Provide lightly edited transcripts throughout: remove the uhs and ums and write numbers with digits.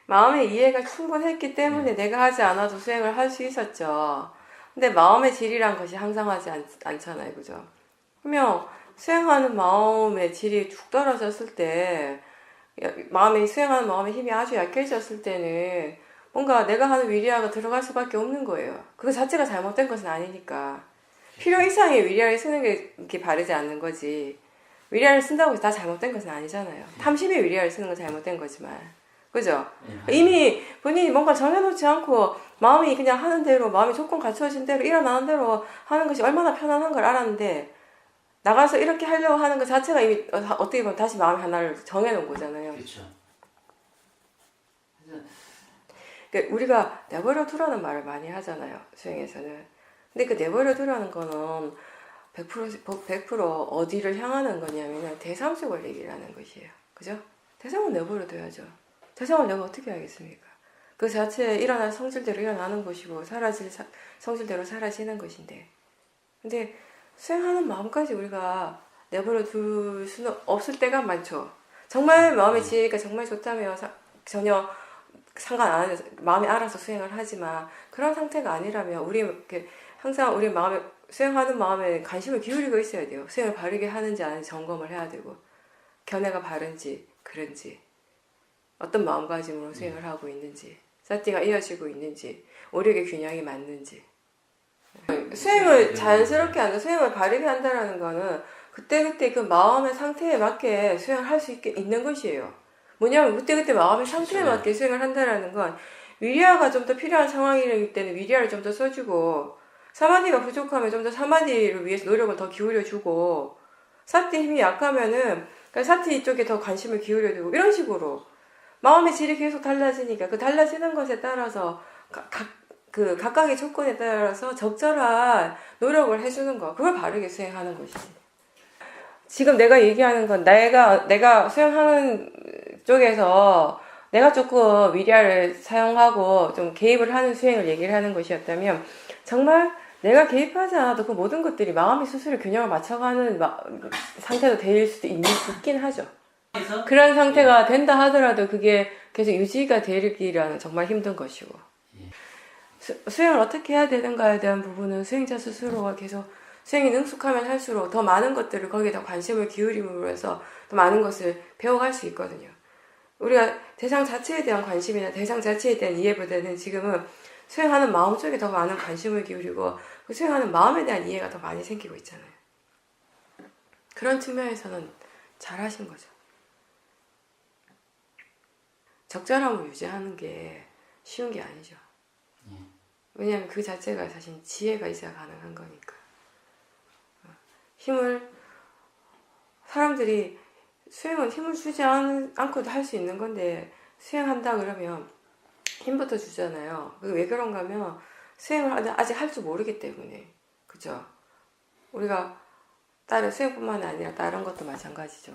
마음의 이해가 충분했기 때문에 내가 하지 않아도 수행을 할 수 있었죠. 근데 마음의 질이란 것이 항상하지 않잖아요. 그죠? 그러면 수행하는 마음의 질이 쭉 떨어졌을 때, 수행하는 마음의 힘이 아주 약해졌을 때는 뭔가 내가 하는 위리아가 들어갈 수밖에 없는 거예요. 그거 자체가 잘못된 것은 아니니까. 필요 이상의 위리아를 쓰는 게 이렇게 바르지 않는 거지. 위리아를 쓴다고 해서 다 잘못된 것은 아니잖아요. 탐심의 위리아를 쓰는 건 잘못된 거지만. 그죠? 이미 본인이 뭔가 정해놓지 않고 마음이 그냥 하는 대로, 마음이 조건 갖춰진 대로, 일어나는 대로 하는 것이 얼마나 편안한 걸 알았는데, 나가서 이렇게 하려고 하는 것 자체가 이미 어떻게 보면 다시 마음 하나를 정해놓은 거잖아요. 그렇죠. 그러니까 우리가 내버려 두라는 말을 많이 하잖아요. 수행에서는. 근데 그 내버려 두라는 거는 100% 어디를 향하는 거냐면 대상적 원리라는 것이에요. 그죠? 대상은 내버려 둬야죠. 대상을 내가 어떻게 하겠습니까? 그 자체에 일어날 성질대로 일어나는 것이고 사라질 성질대로 사라지는 것인데, 근데 수행하는 마음까지 우리가 내버려 둘 수는 없을 때가 많죠. 정말 마음이 지니까 정말 좋다면 전혀 상관 안 해서 마음이 알아서 수행을 하지만, 그런 상태가 아니라면 우리 이렇게 항상 우리 마음에 수행하는 마음에 관심을 기울이고 있어야 돼요. 수행을 바르게 하는지 아닌지 점검을 해야 되고, 견해가 바른지 그른지, 어떤 마음가짐으로 수행을 하고 있는지, 사티가 이어지고 있는지, 오력의 균형이 맞는지. 수행을 자연스럽게 한다, 수행을 바르게 한다라는 거는 그때그때 그 마음의 상태에 맞게 수행을 할 수 있는 것이에요. 뭐냐면 그때그때 마음의 상태에 맞게 수행을 한다라는 건, 위리아가 좀 더 필요한 상황이기 때문에 위리아를 좀 더 써주고, 사마디가 부족하면 좀 더 사마디를 위해서 노력을 더 기울여주고, 사티 힘이 약하면은 사티 쪽에 더 관심을 기울여주고, 이런 식으로 마음의 질이 계속 달라지니까 그 달라지는 것에 따라서 각각의 조건에 따라서 적절한 노력을 해주는 거, 그걸 바르게 수행하는 것이지. 지금 내가 얘기하는 건 내가 수행하는 쪽에서 내가 조금 위리아를 사용하고 좀 개입을 하는 수행을 얘기를 하는 것이었다면, 정말 내가 개입하지 않아도 그 모든 것들이 마음이 스스로 균형을 맞춰가는 상태가 될 수도 있긴 하죠. 그런 상태가 된다 하더라도 그게 계속 유지가 되기라는 정말 힘든 것이고, 수행을 어떻게 해야 되는가에 대한 부분은 수행자 스스로가 계속 수행이 능숙하면 할수록 더 많은 것들을 거기에 더 관심을 기울임으로 해서 더 많은 것을 배워갈 수 있거든요. 우리가 대상 자체에 대한 관심이나 대상 자체에 대한 이해보다는 지금은 수행하는 마음 쪽에 더 많은 관심을 기울이고, 그 수행하는 마음에 대한 이해가 더 많이 생기고 있잖아요. 그런 측면에서는 잘하신 거죠. 적절함을 유지하는 게 쉬운 게 아니죠. 왜냐하면 그 자체가 사실 지혜가 있어야 가능한 거니까. 사람들이 수행은 힘을 주지 않고도 할 수 있는 건데, 수행한다 그러면 힘부터 주잖아요. 왜 그런가 하면 수행을 아직 할 줄 모르기 때문에. 그죠? 우리가 다른 수행뿐만 아니라 다른 것도 마찬가지죠.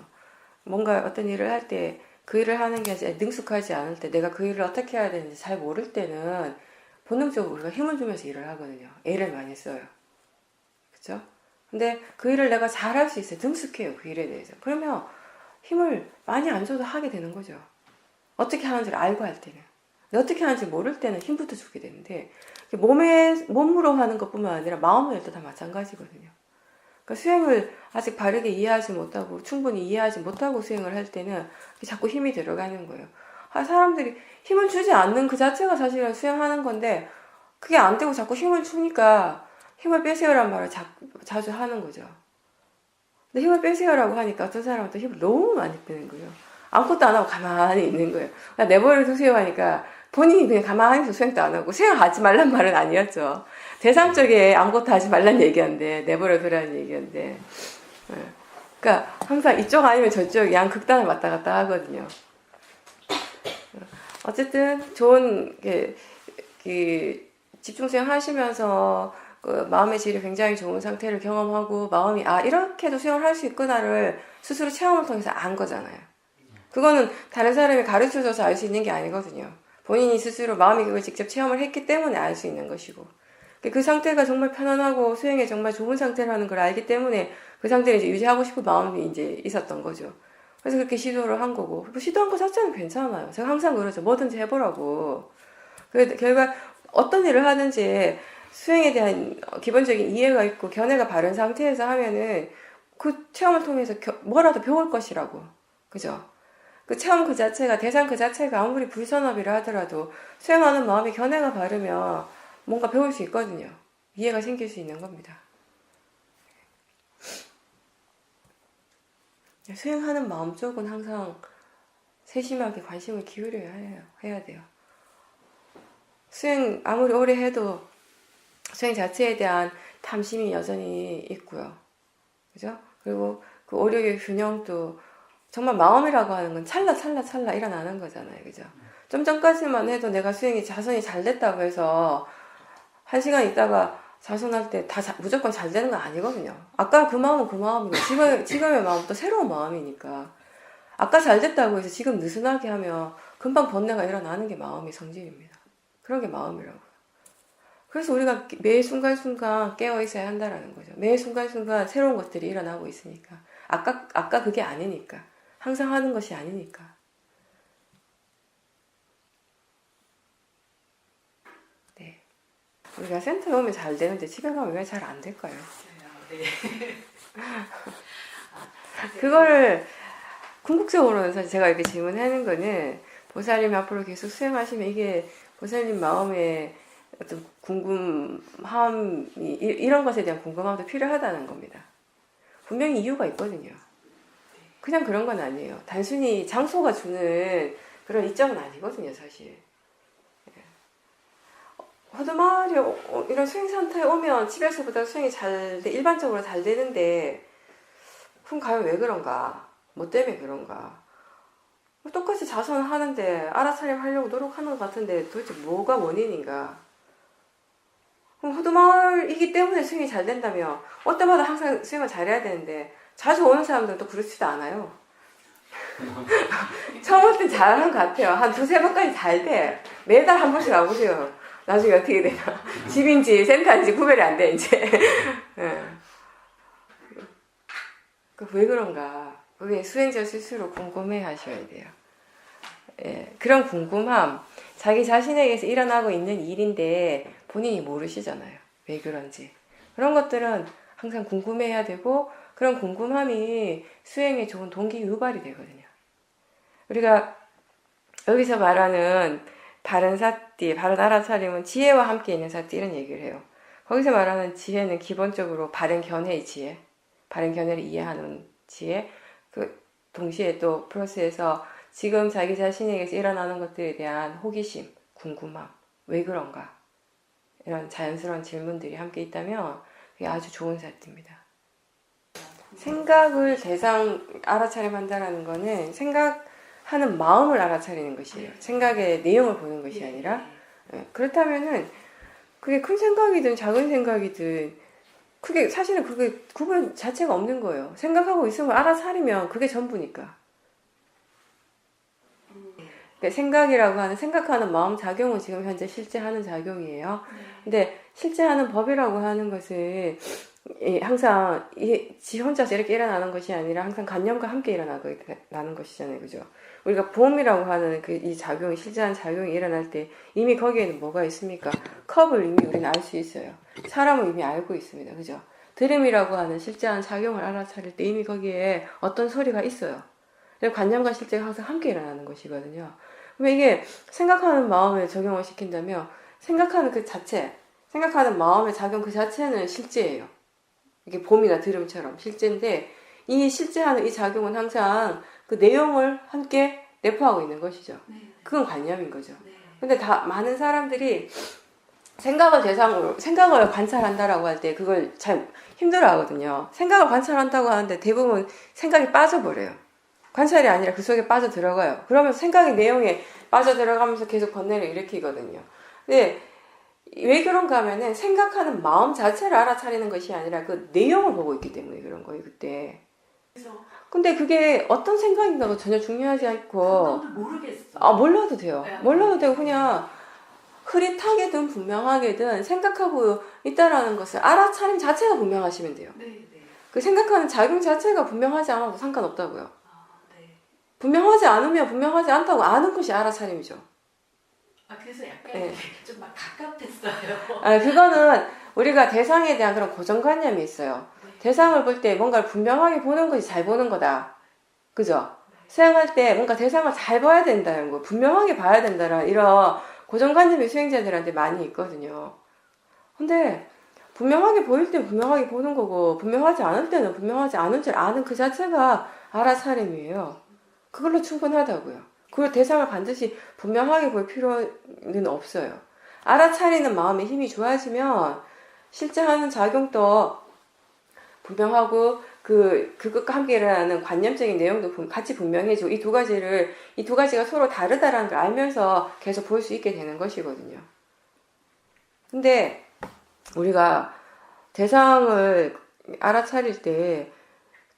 뭔가 어떤 일을 할 때 그 일을 하는 게 능숙하지 않을 때, 내가 그 일을 어떻게 해야 되는지 잘 모를 때는 본능적으로 우리가 힘을 주면서 일을 하거든요. 애를 많이 써요. 그죠? 근데 그 일을 내가 잘 할 수 있어요. 능숙해요. 그 일에 대해서. 그러면 힘을 많이 안 줘도 하게 되는 거죠. 어떻게 하는지를 알고 할 때는. 어떻게 하는지 모를 때는 힘부터 주게 되는데, 몸으로 하는 것뿐만 아니라 마음으로 할 때 다 마찬가지거든요. 그러니까 수행을 아직 바르게 이해하지 못하고, 충분히 이해하지 못하고 수행을 할 때는 자꾸 힘이 들어가는 거예요. 사람들이 힘을 주지 않는 그 자체가 사실은 수행하는 건데, 그게 안 되고 자꾸 힘을 주니까 힘을 빼세요란 말을 자주 하는 거죠. 근데 힘을 빼세요라고 하니까 어떤 사람은 또 힘을 너무 많이 빼는 거예요. 아무것도 안 하고 가만히 있는 거예요. 내버려 두세요 하니까 본인이 그냥 가만히 있어 수행도 안 하고, 수행하지 말란 말은 아니었죠. 대상 쪽에 아무것도 하지 말란 얘기였는데, 내버려 두라는 얘기였는데. 그러니까 항상 이쪽 아니면 저쪽 양 극단을 왔다 갔다 하거든요. 어쨌든 좋은 집중수행 하시면서 그 마음의 질이 굉장히 좋은 상태를 경험하고, 마음이 이렇게도 수행을 할 수 있구나를 스스로 체험을 통해서 안 거잖아요. 그거는 다른 사람이 가르쳐줘서 알 수 있는 게 아니거든요. 본인이 스스로 마음이 그걸 직접 체험을 했기 때문에 알 수 있는 것이고, 그 상태가 정말 편안하고 수행에 정말 좋은 상태라는 걸 알기 때문에 그 상태를 이제 유지하고 싶은 마음이 이제 있었던 거죠. 그래서 그렇게 시도를 한 거고, 시도한 거 자체는 괜찮아요. 제가 항상 그러죠. 뭐든지 해보라고. 결과 어떤 일을 하든지 수행에 대한 기본적인 이해가 있고 견해가 바른 상태에서 하면은 그 체험을 통해서 뭐라도 배울 것이라고. 그죠? 그 체험 그 자체가, 대상 그 자체가 아무리 불선업이라 하더라도 수행하는 마음이 견해가 바르면 뭔가 배울 수 있거든요. 이해가 생길 수 있는 겁니다. 수행하는 마음 쪽은 항상 세심하게 관심을 기울여야 해야 돼요. 수행 아무리 오래 해도 수행 자체에 대한 탐심이 여전히 있고요. 그죠? 그리고 그 오력의 균형도 정말 마음이라고 하는 건 찰나 일어나는 거잖아요. 그죠? 좀 전까지만 해도 내가 수행이 자선이 잘 됐다고 해서 한 시간 있다가 자선할 때 다 무조건 잘 되는 건 아니거든요. 아까 그 마음은 그 마음이고 지금의 마음은 또 새로운 마음이니까 아까 잘 됐다고 해서 지금 느슨하게 하면 금방 번뇌가 일어나는 게 마음의 성질입니다. 그런 게 마음이라고요. 그래서 우리가 매 순간순간 깨어 있어야 한다라는 거죠. 매 순간순간 새로운 것들이 일어나고 있으니까. 아까 그게 아니니까. 항상 하는 것이 아니니까. 네. 우리가 센터에 오면 잘 되는데 집에 가면 왜 잘 안 될까요? 네. 그거를 궁극적으로는 사실 제가 이렇게 질문하는 거는 보살님이 앞으로 계속 수행하시면 이게 보살님 마음에 어떤 궁금함이 이런 것에 대한 궁금함도 필요하다는 겁니다. 분명히 이유가 있거든요. 그냥 그런 건 아니에요. 단순히 장소가 주는 그런 이점은 아니거든요, 사실. 허드마을이 이런 수행센터에 오면 집에서보다 수행이 일반적으로 잘 되는데 그럼 과연 왜 그런가? 뭐 때문에 그런가? 똑같이 자선을 하는데 알아차림 하려고 노력하는 것 같은데 도대체 뭐가 원인인가? 그럼 허드마을이기 때문에 수행이 잘 된다면 올 때마다 항상 수행을 잘해야 되는데 자주 오는 사람들은 또 그렇지도 않아요. 처음 올 땐 잘하는 것 같아요. 한 두세 번까지 잘 돼. 매달 한 번씩 와보세요. 나중에 어떻게 되나. 집인지 센터인지 구별이 안 돼, 이제. 네. 왜 그런가. 그게 수행자 스스로 궁금해 하셔야 돼요. 예, 그런 궁금함, 자기 자신에게서 일어나고 있는 일인데 본인이 모르시잖아요. 왜 그런지. 그런 것들은 항상 궁금해야 되고 그런 궁금함이 수행에 좋은 동기 유발이 되거든요. 우리가 여기서 말하는 바른 사띠, 바른 알아차림은 지혜와 함께 있는 사띠 이런 얘기를 해요. 거기서 말하는 지혜는 기본적으로 바른 견해의 지혜, 바른 견해를 이해하는 지혜, 그 동시에 또 플러스해서 지금 자기 자신에게서 일어나는 것들에 대한 호기심, 궁금함, 왜 그런가 이런 자연스러운 질문들이 함께 있다면 그게 아주 좋은 사띠입니다. 생각을 대상 알아차림한다는 거는 생각하는 마음을 알아차리는 것이에요. 생각의 내용을 보는 것이 아니라. 그렇다면은 그게 큰 생각이든 작은 생각이든 그게 사실은 그게 구분 자체가 없는 거예요. 생각하고 있으면 알아차리면 그게 전부니까. 그러니까 생각이라고 하는 생각하는 마음 작용은 지금 현재 실제 하는 작용이에요. 근데 실제 하는 법이라고 하는 것은 항상 지 혼자서 이렇게 일어나는 것이 아니라 항상 관념과 함께 일어나는 것이잖아요. 그죠? 우리가 보험이라고 하는 그 이 작용이, 실제한 작용이 일어날 때 이미 거기에는 뭐가 있습니까? 컵을 이미 우리는 알 수 있어요. 사람은 이미 알고 있습니다. 그죠? 들음이라고 하는 실제한 작용을 알아차릴 때 이미 거기에 어떤 소리가 있어요. 관념과 실제가 항상 함께 일어나는 것이거든요. 그러면 이게 생각하는 마음에 적용을 시킨다면 생각하는 그 자체, 생각하는 마음의 작용 그 자체는 실제예요. 이게 봄이나 들음처럼 실제인데 이 실제하는 이 작용은 항상 그 내용을 함께 내포하고 있는 것이죠. 그건 관념인 거죠. 근데 많은 사람들이 생각을 관찰한다라고 할 때 그걸 잘 힘들어 하거든요. 생각을 관찰한다고 하는데 대부분 생각이 빠져버려요. 관찰이 아니라 그 속에 빠져 들어가요. 그러면서 생각의 내용에 빠져 들어가면서 계속 번뇌를 일으키거든요. 근데 왜 그런가 하면은 생각하는 마음 자체를 알아차리는 것이 아니라 그 내용을 보고 있기 때문에 그런 거예요, 그때. 근데 그게 어떤 생각인가가 전혀 중요하지 않고. 모르겠어. 몰라도 돼요. 몰라도 되고 그냥 흐릿하게든 분명하게든 생각하고 있다라는 것을 알아차림 자체가 분명하시면 돼요. 그 생각하는 작용 자체가 분명하지 않아도 상관없다고요. 분명하지 않으면 분명하지 않다고 아는 것이 알아차림이죠. 그래서 약간 네. 좀 막 가깝댔어요. 그거는 우리가 대상에 대한 그런 고정관념이 있어요. 네. 대상을 볼 때 뭔가를 분명하게 보는 것이 잘 보는 거다. 그죠? 수행할 때 뭔가 대상을 잘 봐야 된다는 거, 분명하게 봐야 된다는 이런 고정관념이 수행자들한테 많이 있거든요. 근데 분명하게 보일 땐 분명하게 보는 거고 분명하지 않을 때는 분명하지 않은 줄 아는 그 자체가 알아차림이에요. 그걸로 충분하다고요. 그 대상을 반드시 분명하게 볼 필요는 없어요. 알아차리는 마음의 힘이 좋아지면 실제 하는 작용도 분명하고 그것과 함께 일어나는 관념적인 내용도 같이 분명해지고 이 두 가지가 서로 다르다라는 걸 알면서 계속 볼 수 있게 되는 것이거든요. 근데 우리가 대상을 알아차릴 때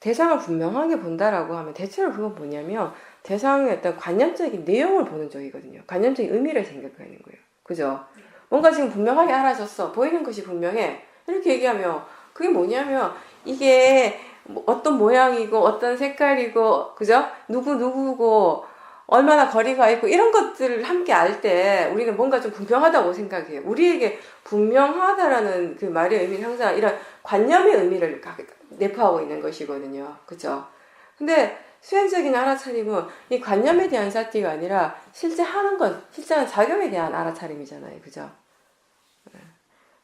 대상을 분명하게 본다라고 하면 대체로 그건 뭐냐면 대상의 어떤 관념적인 내용을 보는 쪽이거든요. 관념적인 의미를 생각하는 거예요. 그죠? 뭔가 지금 분명하게 알아졌어. 보이는 것이 분명해. 이렇게 얘기하면 그게 뭐냐면 이게 어떤 모양이고 어떤 색깔이고 그죠? 누구고 얼마나 거리가 있고 이런 것들을 함께 알 때 우리는 뭔가 좀 분명하다고 생각해요. 우리에게 분명하다라는 그 말의 의미는 항상 이런 관념의 의미를 내포하고 있는 것이거든요. 그죠? 근데 수행적인 알아차림은 이 관념에 대한 사티가 아니라 실제 하는 것, 실제 하는 작용에 대한 알아차림이잖아요. 그죠?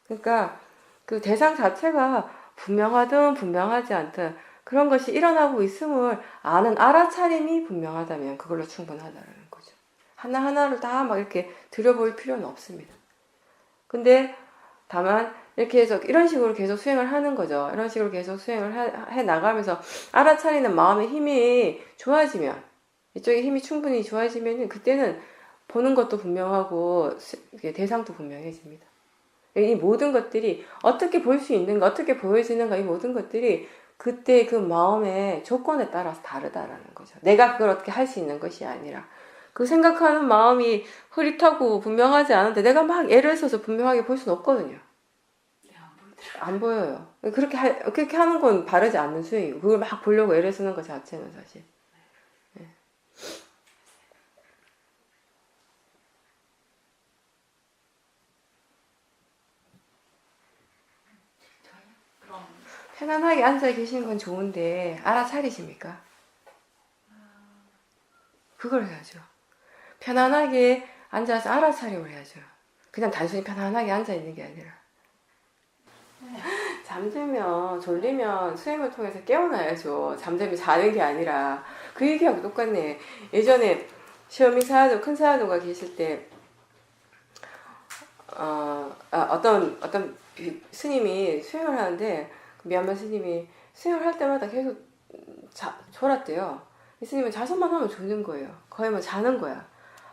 그러니까 그 대상 자체가 분명하든 분명하지 않든 그런 것이 일어나고 있음을 아는 알아차림이 분명하다면 그걸로 충분하다라는 거죠. 하나하나를 다 막 이렇게 들여볼 필요는 없습니다. 근데 다만 이렇게 해서 이런 식으로 계속 수행을 하는 거죠. 이런 식으로 계속 수행을 해 나가면서 알아차리는 마음의 힘이 좋아지면 이쪽에 힘이 충분히 좋아지면 그때는 보는 것도 분명하고 대상도 분명해집니다. 이 모든 것들이 어떻게 볼 수 있는가, 어떻게 보여지는가, 이 모든 것들이 그때 그 마음의 조건에 따라서 다르다라는 거죠. 내가 그걸 어떻게 할 수 있는 것이 아니라 그 생각하는 마음이 흐릿하고 분명하지 않은데 내가 막 애를 써서 분명하게 볼 수는 없거든요. 안 보여요. 그렇게 하는 건 바르지 않는 수행이고 그걸 막 보려고 애를 쓰는 것 자체는 사실. 네. 편안하게 앉아 계시는 건 좋은데 알아차리십니까? 그걸 해야죠. 편안하게 앉아서 알아차림을 해야죠. 그냥 단순히 편안하게 앉아 있는 게 아니라. 잠들면 졸리면 수행을 통해서 깨어나야죠. 잠들면 자는 게 아니라. 그 얘기하고 똑같네. 예전에 시어미 사야도 큰 사야도가 계실 때 어떤 스님이 수행을 하는데 미얀마 스님이 수행을 할 때마다 계속 졸았대요. 이 스님은 자선만 하면 졸는 거예요. 거의 뭐 자는 거야.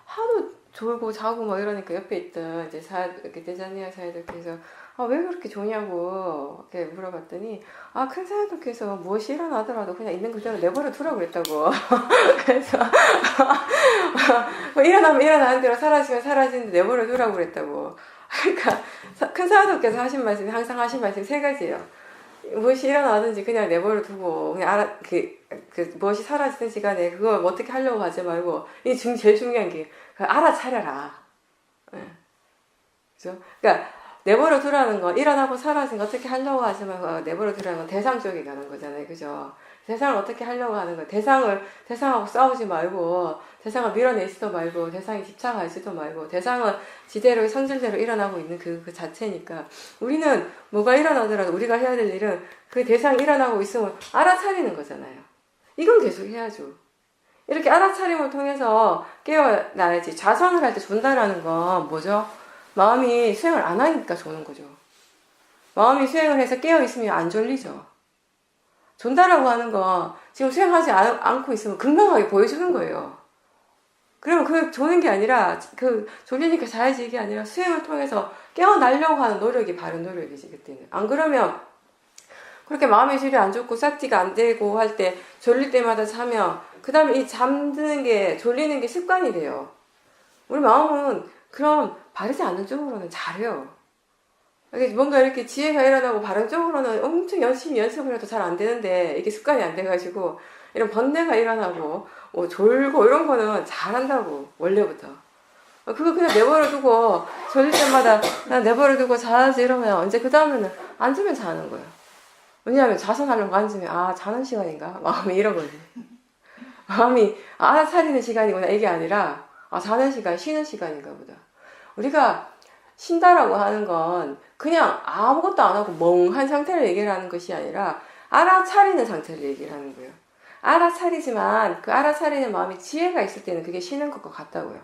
하도 졸고 자고 뭐 이러니까 옆에 있던 이제 이렇게 대자니아 사야도께서 왜 그렇게 좋냐고 이렇게 물어봤더니 큰 사야도께서 무엇이 일어나더라도 그냥 있는 그대로 내버려 두라고 그랬다고. 그래서 일어나면 일어나는 대로 사라지면 사라지는데 내버려 두라고 그랬다고. 그러니까 큰 사야도께서 하신 말씀이 항상 하신 말씀이 세 가지예요. 무엇이 일어나든지 그냥 내버려 두고 그냥 무엇이 사라지든지 간에 그걸 뭐 어떻게 하려고 하지 말고 이게 제일 중요한 게 알아차려라. 네. 그죠? 그러니까 내버려 두라는 건 일어나고 사라진 거 어떻게 하려고 하지 말고 내버려 두라는 건 대상 쪽에 가는 거잖아요. 그죠? 대상을 어떻게 하려고 하는 거예요. 대상하고 싸우지 말고 대상을 밀어내지도 말고 대상에 집착하지도 말고 대상은 지대로 성질대로 일어나고 있는 그 자체니까 우리는 뭐가 일어나더라도 우리가 해야 될 일은 그 대상이 일어나고 있으면 알아차리는 거잖아요. 이건 계속 해야죠. 이렇게 알아차림을 통해서 깨어나야지. 좌선을 할 때 존다라는 건 뭐죠? 마음이 수행을 안 하니까 조는 거죠. 마음이 수행을 해서 깨어있으면 안 졸리죠. 존다라고 하는 건 지금 수행하지 않고 있으면 극명하게 보여주는 거예요. 그러면 그 조는 게 아니라 졸리니까 자야지 이게 아니라 수행을 통해서 깨어나려고 하는 노력이 바른 노력이지 그때는. 안 그러면 그렇게 마음의 질이 안 좋고 싹지가 안 되고 할 때 졸릴 때마다 자면 그 다음에 이 잠드는 게 졸리는 게 습관이 돼요. 우리 마음은 그럼 바르지 않는 쪽으로는 잘해요. 이게 뭔가 이렇게 지혜가 일어나고 바른쪽으로는 엄청 열심히 연습을 해도 잘 안 되는데 이게 습관이 안 돼가지고 이런 번뇌가 일어나고 뭐 졸고 이런 거는 잘한다고 원래부터. 그거 그냥 내버려 두고 졸릴 때마다 그냥 내버려 두고 자야지 이러면 언제 그 다음에는 앉으면 자는 거예요. 왜냐하면 자선하려고 앉으면 아 자는 시간인가? 마음이 이러거든요. 마음이 알아차리는 시간이구나 이게 아니라 아 자는 시간, 쉬는 시간인가 보다. 우리가 쉰다라고 하는 건 그냥 아무것도 안 하고 멍한 상태를 얘기를 하는 것이 아니라 알아차리는 상태를 얘기를 하는 거예요. 알아차리지만 그 알아차리는 마음이 지혜가 있을 때는 그게 쉬는 것과 같다고요.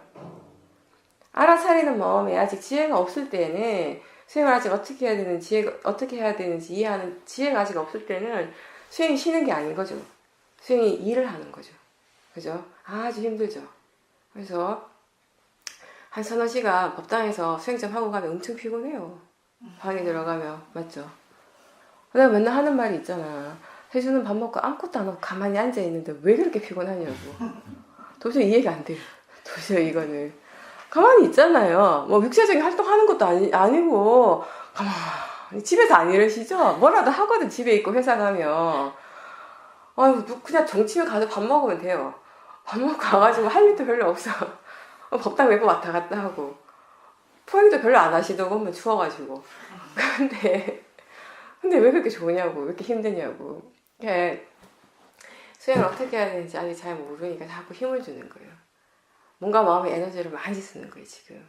알아차리는 마음에 아직 지혜가 없을 때는 수행을 아직 어떻게 해야 되는지 지혜가 어떻게 해야 되는지 이해하는 지혜가 아직 없을 때는 수행이 쉬는 게 아닌 거죠. 수행이 일을 하는 거죠. 그죠? 아주 힘들죠. 그래서 한 서너 시간 법당에서 수행 좀 하고 가면 엄청 피곤해요. 방에 들어가면 맞죠? 내가 맨날 하는 말이 있잖아. 혜주는 밥 먹고 아무것도 안 하고 가만히 앉아 있는데 왜 그렇게 피곤하냐고. 도저히 이해가 안 돼요. 도저히 이거는 가만히 있잖아요. 뭐 육체적인 활동하는 것도 아니고 가만히 집에서 안 이러시죠? 뭐라도 하거든 집에 있고 회사 가면. 아유 그냥 정치면 가서 밥 먹으면 돼요. 밥 먹고 가가지고 할 일도 별로 없어. 법당 외고 왔다 갔다 하고 포행도 별로 안 하시더고 뭐 추워가지고. 근데 왜 그렇게 좋으냐고 왜 이렇게 힘드냐고. 수행을 어떻게 해야 되는지 아직 잘 모르니까 자꾸 힘을 주는 거예요. 뭔가 마음의 에너지를 많이 쓰는 거예요 지금.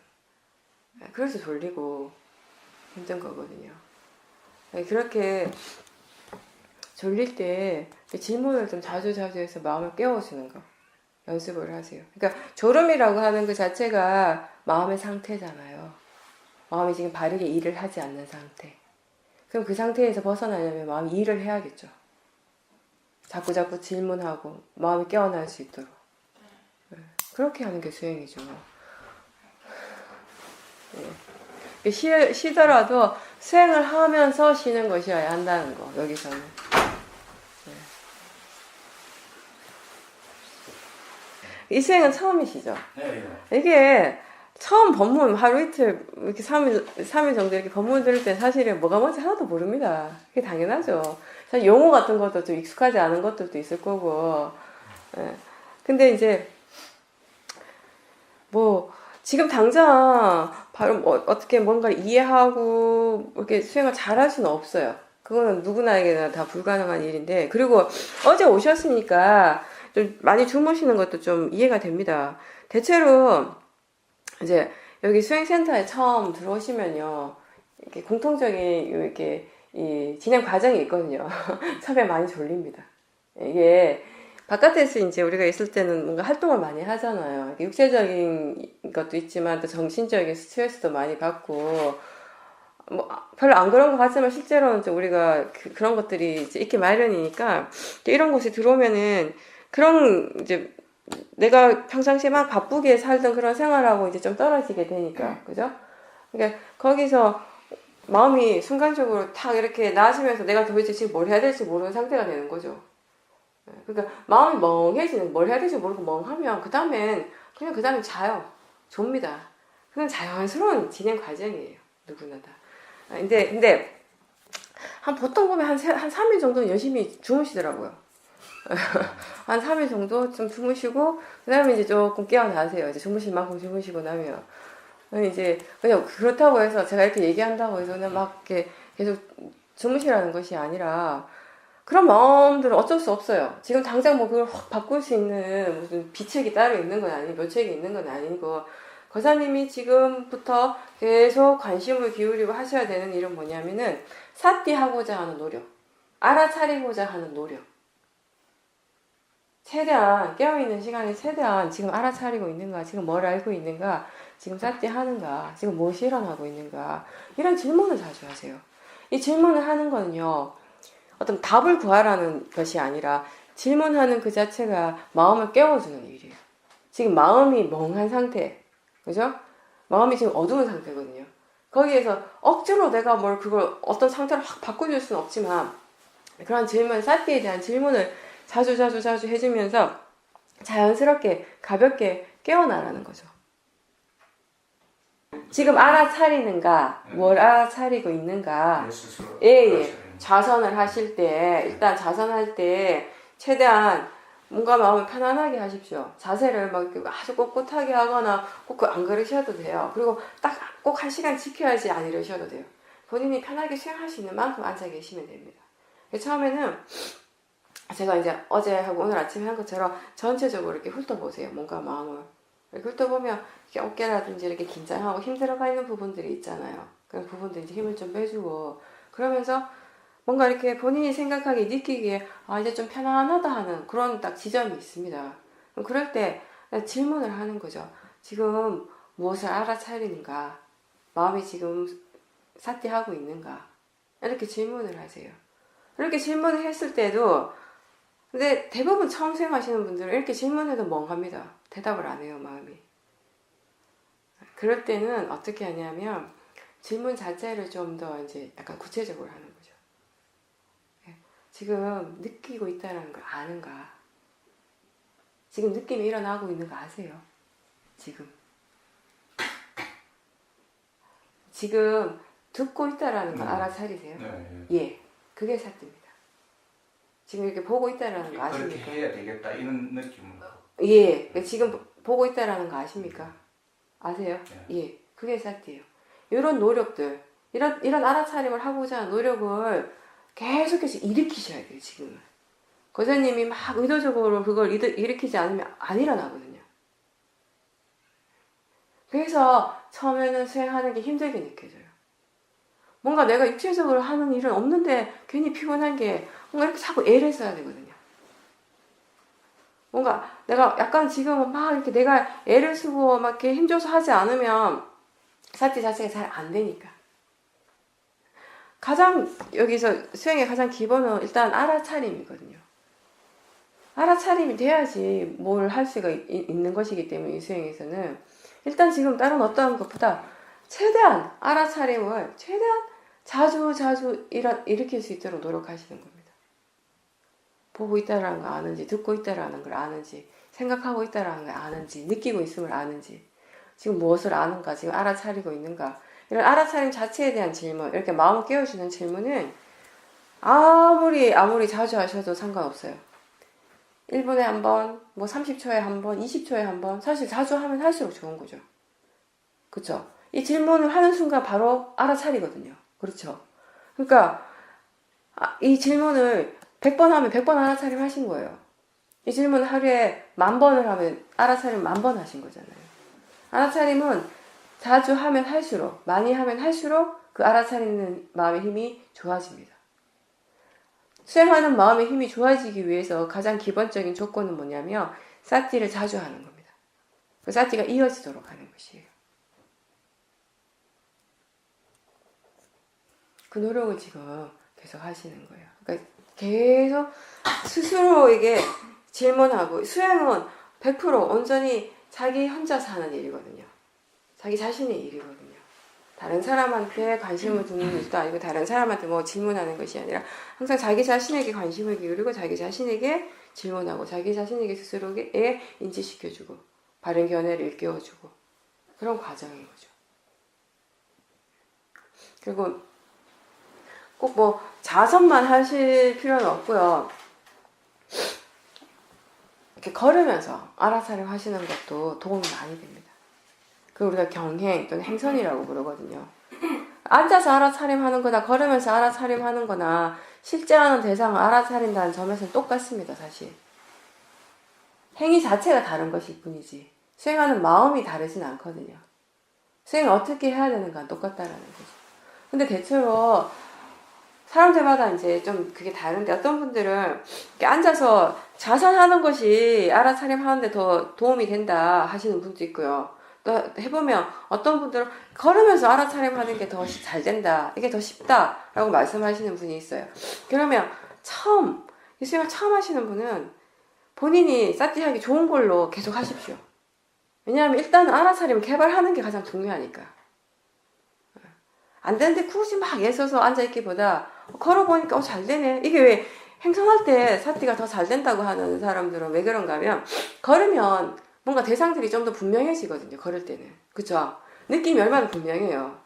그래서 졸리고 힘든 거거든요. 그렇게 졸릴 때 질문을 좀 자주 해서 마음을 깨워주는 거 연습을 하세요. 그러니까 졸음이라고 하는 그 자체가 마음의 상태잖아요. 마음이 지금 바르게 일을 하지 않는 상태. 그럼 그 상태에서 벗어나려면 마음이 일을 해야겠죠. 자꾸 질문하고 마음이 깨어날 수 있도록. 그렇게 하는 게 수행이죠. 쉬더라도 수행을 하면서 쉬는 것이어야 한다는 거, 여기서는. 이 수행은 처음이시죠? 네. 이게 처음 법문 하루 이틀 이렇게 3일 정도 이렇게 법문 들을 때 사실은 뭐가 뭔지 하나도 모릅니다. 그게 당연하죠. 사실 용어 같은 것도 좀 익숙하지 않은 것들도 있을 거고. 근데 이제 뭐 지금 당장 바로 뭐 어떻게 뭔가를 이해하고 이렇게 수행을 잘할 수는 없어요. 그거는 누구나에게나 다 불가능한 일인데, 그리고 어제 오셨으니까 좀 많이 주무시는 것도 좀 이해가 됩니다. 대체로 이제 여기 수행센터에 처음 들어오시면요, 이렇게 공통적인 이렇게 이 진행 과정이 있거든요. 처음에 많이 졸립니다. 이게 바깥에서 이제 우리가 있을 때는 뭔가 활동을 많이 하잖아요. 육체적인 것도 있지만 또 정신적인 스트레스도 많이 받고, 뭐 별로 안 그런 것 같지만 실제로는 좀 우리가 그런 것들이 이제 있기 마련이니까 이런 곳에 들어오면은 그런 이제 내가 평상시에 막 바쁘게 살던 그런 생활하고 이제 좀 떨어지게 되니까, 그죠? 그러니까 거기서 마음이 순간적으로 탁 이렇게 나아지면서 내가 도대체 지금 뭘 해야 될지 모르는 상태가 되는 거죠. 그러니까 마음이 멍해지는, 뭘 해야 될지 모르고 멍하면 그 다음엔 자요. 좁니다. 그건 자연스러운 진행 과정이에요. 누구나 다. 근데 보통 보면 한 3일 정도는 열심히 주무시더라고요. 한 3일 정도 좀 주무시고 그 다음에 이제 조금 깨어나세요. 이제 주무실 만큼 주무시고 나면 이제 그냥 그렇다고 해서 제가 이렇게 얘기한다고 해서 그냥 막 이렇게 계속 주무시라는 것이 아니라 그런 마음들은 어쩔 수 없어요. 지금 당장 뭐 그걸 확 바꿀 수 있는 무슨 비책이 따로 있는 건 아니고 묘책이 있는 건 아니고, 거사님이 지금부터 계속 관심을 기울이고 하셔야 되는 일은 뭐냐면은 사띠하고자 하는 노력, 알아차리고자 하는 노력. 최대한 깨어있는 시간에 최대한 지금 알아차리고 있는가, 지금 뭘 알고 있는가, 지금 사띠하는가, 지금 무엇이 일어나고 있는가, 이런 질문을 자주 하세요. 이 질문을 하는 거는요, 어떤 답을 구하라는 것이 아니라 질문하는 그 자체가 마음을 깨워주는 일이에요. 지금 마음이 멍한 상태, 그죠? 마음이 지금 어두운 상태거든요. 거기에서 억지로 내가 그걸 어떤 상태로 확 바꿔줄 수는 없지만, 그런 질문, 사띠에 대한 질문을 자주 해주면서 자연스럽게 가볍게 깨어나라는 거죠. 지금 알아차리는가, 네. 뭘 알아차리고 있는가. 내 스스로 예. 알아차리는 자선을 하실 때, 일단 자선할 때 최대한 뭔가 마음을 편안하게 하십시오. 자세를 막 이렇게 아주 꼿꼿하게 하거나 꼭 안 그러셔도 돼요. 그리고 딱 꼭 1시간 지켜야지 안 이러셔도 돼요. 본인이 편하게 수행할 수 있는 만큼 앉아 계시면 됩니다. 처음에는 제가 이제 어제 하고 오늘 아침에 한 것처럼 전체적으로 이렇게 훑어보세요. 뭔가 마음을. 이렇게 훑어보면 이렇게 어깨라든지 이렇게 긴장하고 힘들어가 있는 부분들이 있잖아요. 그런 부분들 이제 힘을 좀 빼주고 그러면서 뭔가 이렇게 본인이 생각하기에 느끼기에 아 이제 좀 편안하다 하는 그런 딱 지점이 있습니다. 그럼 그럴 때 질문을 하는 거죠. 지금 무엇을 알아차리는가? 마음이 지금 사티하고 있는가? 이렇게 질문을 하세요. 이렇게 질문을 했을 때도 근데 대부분 처음 수행하시는 분들은 이렇게 질문해도 멍합니다. 대답을 안 해요, 마음이. 그럴 때는 어떻게 하냐면 질문 자체를 좀 더 이제 약간 구체적으로 하는 거죠. 지금 느끼고 있다는 걸 아는가? 지금 느낌이 일어나고 있는 거 아세요? 지금 듣고 있다라는 걸 알아차리세요? 네. 예, 그게 사띠입니다. 지금 이렇게 보고 있다라는 거 그렇게 아십니까? 해야 되겠다 이런 느낌으로. 예, 지금 보고 있다라는 거 아십니까? 아세요? 네. 예, 그게 사띠예요. 이런 노력들, 이런 알아차림을 하고자 하는 노력을 계속해서 일으키셔야 돼요, 지금은. 거사님이 막 의도적으로 그걸 일으키지 않으면 안 일어나거든요. 그래서 처음에는 수행하는 게 힘들게 느껴져요. 뭔가 내가 육체적으로 하는 일은 없는데 괜히 피곤한 게 뭔가 이렇게 자꾸 애를 써야 되거든요. 뭔가 내가 약간 지금은 막 이렇게 내가 애를 쓰고 막 이렇게 힘줘서 하지 않으면 사티 자체가 잘 안 되니까. 가장 여기서 수행의 가장 기본은 일단 알아차림이거든요. 알아차림이 돼야지 뭘 할 수가 있는 것이기 때문에 이 수행에서는 일단 지금 다른 어떠한 것보다 최대한 알아차림을 최대한 자주 일으킬 수 있도록 노력하시는 겁니다. 보고 있다라는 걸 아는지, 듣고 있다라는 걸 아는지, 생각하고 있다라는 걸 아는지, 느끼고 있음을 아는지, 지금 무엇을 아는가, 지금 알아차리고 있는가, 이런 알아차림 자체에 대한 질문, 이렇게 마음을 깨워주는 질문은 아무리 자주 하셔도 상관없어요. 1분에 한 번, 뭐 30초에 한 번, 20초에 한 번, 사실 자주 하면 할수록 좋은 거죠. 그쵸? 이 질문을 하는 순간 바로 알아차리거든요. 그렇죠? 그러니까 이 질문을 100번 하면 100번 알아차림 하신 거예요. 이 질문 하루에 10,000번을 하면 알아차림 10,000번 하신 거잖아요. 알아차림은 자주 하면 할수록, 많이 하면 할수록 그 알아차리는 마음의 힘이 좋아집니다. 수행하는 마음의 힘이 좋아지기 위해서 가장 기본적인 조건은 뭐냐면 사티를 자주 하는 겁니다. 그 사티가 이어지도록 하는 것이에요. 그 노력을 지금 계속 하시는 거예요. 그러니까 계속 스스로에게 질문하고 수행은 100% 온전히 자기 혼자서 하는 일이거든요. 자기 자신의 일이거든요. 다른 사람한테 관심을 두는 것도 아니고 다른 사람한테 뭐 질문하는 것이 아니라 항상 자기 자신에게 관심을 기울이고 자기 자신에게 질문하고 자기 자신에게 스스로에 인지시켜주고 바른 견해를 일깨워주고 그런 과정인 거죠. 그리고 꼭 뭐 자선만 하실 필요는 없고요. 이렇게 걸으면서 알아차림 하시는 것도 도움이 많이 됩니다. 그 우리가 경행 또는 행선이라고 부르거든요. 앉아서 알아차림하는 거나 걸으면서 알아차림하는 거나 실제하는 대상을 알아차린다는 점에서는 똑같습니다. 사실 행위 자체가 다른 것일 뿐이지 수행하는 마음이 다르진 않거든요. 수행을 어떻게 해야 되는가 똑같다라는 거죠. 근데 대체로 사람들마다 이제 좀 그게 다른데 어떤 분들은 이렇게 앉아서 자선하는 것이 알아차림하는데 더 도움이 된다 하시는 분도 있고요. 또 해보면 어떤 분들은 걸으면서 알아차림하는 게 더 잘 된다. 이게 더 쉽다라고 말씀하시는 분이 있어요. 그러면 이 수행을 처음 하시는 분은 본인이 사티하기 좋은 걸로 계속 하십시오. 왜냐하면 일단은 알아차림 개발하는 게 가장 중요하니까. 안 되는데 굳이 막 애써서 앉아있기보다 걸어보니까 잘 되네. 이게 왜 행선할 때 사티가 더 잘 된다고 하는 사람들은 왜 그런가 하면 걸으면 뭔가 대상들이 좀 더 분명해지거든요. 걸을 때는. 그쵸? 느낌이 얼마나 분명해요.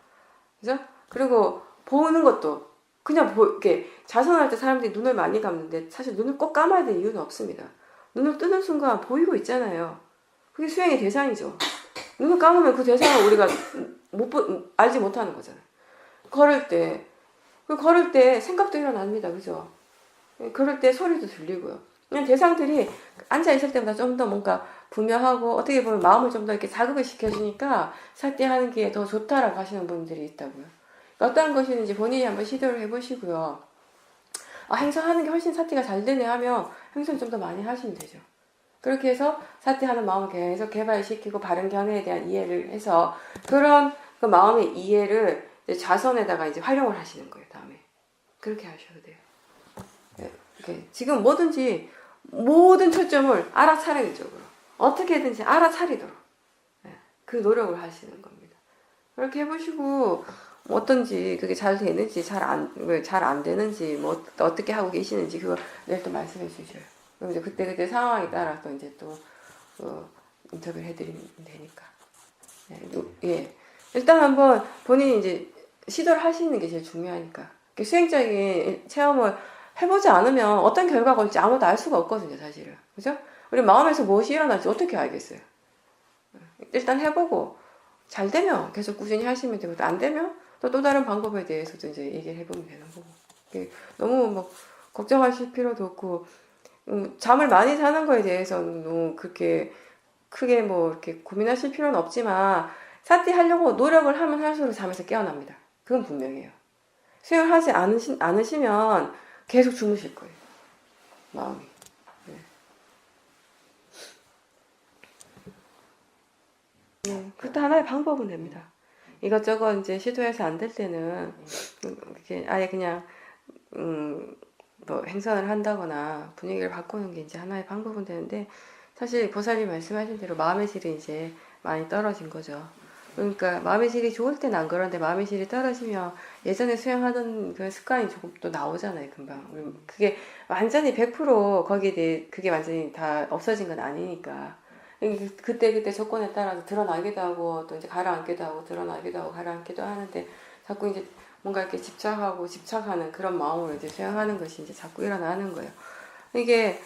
그죠? 그리고 보는 것도 그냥 이렇게 자선할 때 사람들이 눈을 많이 감는데 사실 눈을 꼭 감아야 될 이유는 없습니다. 눈을 뜨는 순간 보이고 있잖아요. 그게 수행의 대상이죠. 눈을 감으면 그 대상을 우리가 알지 못하는 거잖아요. 걸을 때 생각도 일어납니다. 그죠? 그럴 때 소리도 들리고요. 그냥 대상들이 앉아있을 때보다 좀 더 뭔가 분명하고 어떻게 보면 마음을 좀 더 이렇게 자극을 시켜주니까 사띠하는 게 더 좋다라고 하시는 분들이 있다고요. 어떤 것이든지 본인이 한번 시도를 해보시고요. 행선하는 게 훨씬 사띠가 잘 되네 하면 행선 좀 더 많이 하시면 되죠. 그렇게 해서 사띠하는 마음을 계속 개발시키고 바른 견해에 대한 이해를 해서 그런 그 마음의 이해를 이제 자선에다가 이제 활용을 하시는 거예요. 다음에 그렇게 하셔도 돼요. 네. 지금 뭐든지 모든 초점을 알아차리는 쪽으로 어떻게든지 알아차리도록 그 노력을 하시는 겁니다. 그렇게 해보시고 어떤지 그게 잘 되는지 잘 안 되는지 뭐 어떻게 하고 계시는지 그거 내일 또 말씀해 주셔요. 그럼 이제 그때 상황에 따라 또 이제 또 인터뷰를 해드리면 되니까. 예. 일단 한번 본인이 이제 시도를 하시는 게 제일 중요하니까. 수행적인 체험을 해보지 않으면 어떤 결과가 올지 아무도 알 수가 없거든요, 사실은. 그죠? 우리 마음에서 무엇이 일어날지 어떻게 알겠어요? 일단 해보고 잘 되면 계속 꾸준히 하시면 되고 또 안 되면 또 다른 방법에 대해서도 이제 얘기를 해보면 되는 거고. 너무 뭐 걱정하실 필요도 없고 잠을 많이 자는 거에 대해서는 너무 그렇게 크게 뭐 이렇게 고민하실 필요는 없지만 사띠 하려고 노력을 하면 할수록 잠에서 깨어납니다. 그건 분명해요. 수행을 하지 않으시면 계속 주무실 거예요. 마음이. 그것도 하나의 방법은 됩니다. 이것저것 이제 시도해서 안 될 때는 이렇게 아예 그냥 뭐 행선을 한다거나 분위기를 바꾸는 게 이제 하나의 방법은 되는데 사실 보살님 말씀하신 대로 마음의 질이 이제 많이 떨어진 거죠. 그러니까 마음의 질이 좋을 때는 안 그런데 마음의 질이 떨어지면 예전에 수행하던 그 습관이 조금 또 나오잖아요, 금방. 그게 완전히 100% 거기에 대해 그게 완전히 다 없어진 건 아니니까. 그때 조건에 따라서 드러나기도 하고 또 이제 가라앉기도 하고 드러나기도 하고 가라앉기도 하는데 자꾸 이제 뭔가 이렇게 집착하는 그런 마음으로 이제 수행하는 것이 이제 자꾸 일어나는 거예요. 이게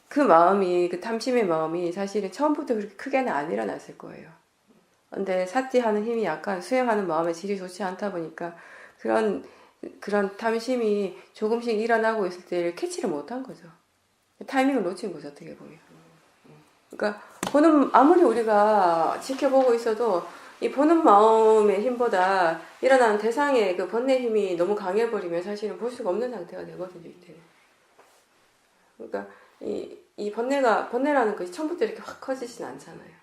그 마음이 그 탐심의 마음이 사실은 처음부터 그렇게 크게는 안 일어났을 거예요. 근데 사띠하는 힘이 약간 수행하는 마음의 질이 좋지 않다 보니까 그런 탐심이 조금씩 일어나고 있을 때를 캐치를 못한 거죠. 타이밍을 놓친 거죠, 어떻게 보면. 그러니까 아무리 우리가 지켜보고 있어도 이 보는 마음의 힘보다 일어나는 대상의 그 번뇌 힘이 너무 강해버리면 사실은 볼 수가 없는 상태가 되거든요, 이때는. 그러니까 이 번뇌라는 것이 처음부터 이렇게 확 커지진 않잖아요.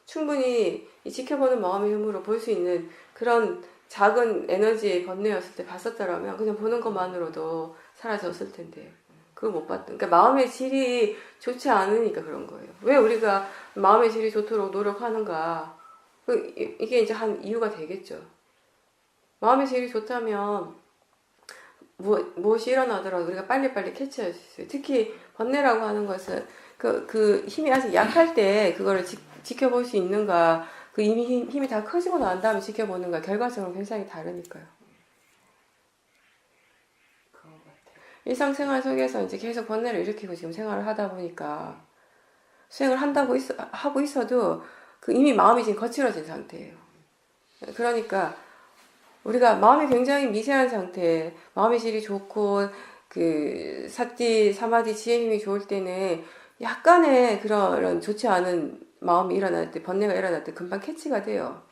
충분히 이 지켜보는 마음의 힘으로 볼 수 있는 그런 작은 에너지의 번뇌였을 때 봤었더라면 그냥 보는 것만으로도 사라졌을 텐데 그걸 못 봤던. 그러니까 마음의 질이 좋지 않으니까 그런 거예요. 왜 우리가 마음의 질이 좋도록 노력하는가? 이게 이제 한 이유가 되겠죠. 마음의 질이 좋다면 무엇이 일어나더라도 우리가 빨리빨리 캐치할 수 있어요. 특히 번뇌라고 하는 것은 그 힘이 아직 약할 때 그거를 지켜볼 수 있는가, 그 이미 힘이 다 커지고 난 다음에 지켜보는가 결과적으로 굉장히 다르니까요. 일상생활 속에서 이제 계속 번뇌를 일으키고 지금 생활을 하다 보니까 수행을 하고 있어도 그 이미 마음이 지금 거칠어진 상태예요. 그러니까 우리가 마음이 굉장히 미세한 상태, 마음의 질이 좋고 그 사띠, 사마디, 지혜 힘이 좋을 때는 약간의 그런 좋지 않은 마음이 일어날 때, 번뇌가 일어날 때 금방 캐치가 돼요.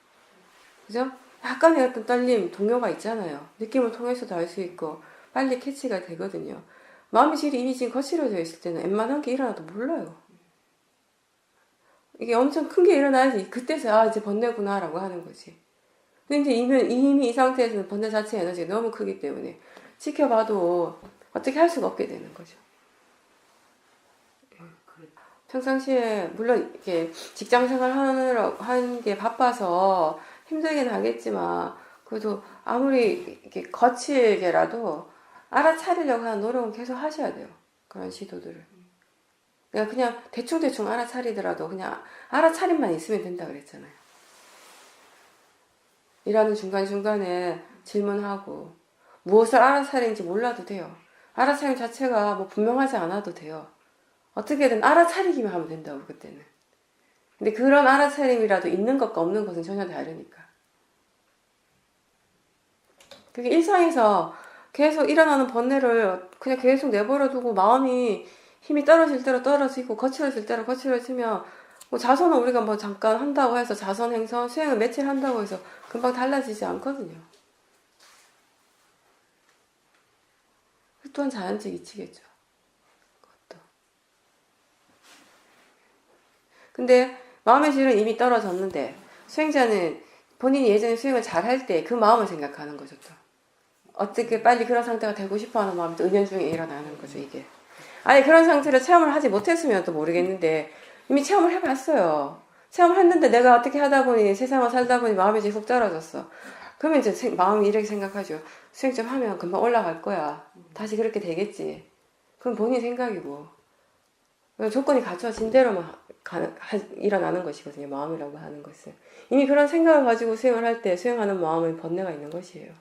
그죠? 약간의 어떤 떨림, 동요가 있잖아요. 느낌을 통해서도 알 수 있고 빨리 캐치가 되거든요. 마음의 질이 이미 지금 거칠어져 있을 때는 웬만한 게 일어나도 몰라요. 이게 엄청 큰 게 일어나야지 그때서 이제 번뇌구나 라고 하는 거지. 근데 이미 이 상태에서는 번뇌 자체 에너지가 너무 크기 때문에 지켜봐도 어떻게 할 수가 없게 되는 거죠. 평상시에 물론 이렇게 직장 생활 하는 게 바빠서 힘들긴 하겠지만 그래도 아무리 이렇게 거칠게라도 알아차리려고 하는 노력은 계속 하셔야 돼요. 그런 시도들을. 그냥 대충 알아차리더라도 그냥 알아차림만 있으면 된다 그랬잖아요. 일하는 중간중간에 질문하고 무엇을 알아차리는지 몰라도 돼요. 알아차림 자체가 뭐 분명하지 않아도 돼요. 어떻게든 알아차리기만 하면 된다고 그때는. 근데 그런 알아차림이라도 있는 것과 없는 것은 전혀 다르니까. 그게 일상에서 계속 일어나는 번뇌를 그냥 계속 내버려 두고 마음이 힘이 떨어질 대로 떨어지고 거칠어질 대로 거칠어지면 뭐 자선은 우리가 뭐 잠깐 한다고 해서 자선 행선 수행을 며칠 한다고 해서 금방 달라지지 않거든요. 그 또한 자연적 이치겠죠. 그것도. 근데 마음의 질은 이미 떨어졌는데 수행자는 본인이 예전에 수행을 잘 할 때 그 마음을 생각하는 거죠. 또. 어떻게 빨리 그런 상태가 되고 싶어하는 마음이 또 은연중에 일어나는 거죠. 이게. 아니 그런 상태를 체험을 하지 못했으면 또 모르겠는데 이미 체험을 해봤어요. 체험을 했는데 내가 어떻게 하다 보니 세상을 살다 보니 마음이 계속 떨어졌어. 그러면 이제 마음이 이렇게 생각하죠. 수행 좀 하면 금방 올라갈 거야. 다시 그렇게 되겠지. 그건 본인 생각이고 조건이 갖춰진 대로만 일어나는 것이거든요. 마음이라고 하는 것은. 이미 그런 생각을 가지고 수행을 할 때 수행하는 마음의 번뇌가 있는 것이에요.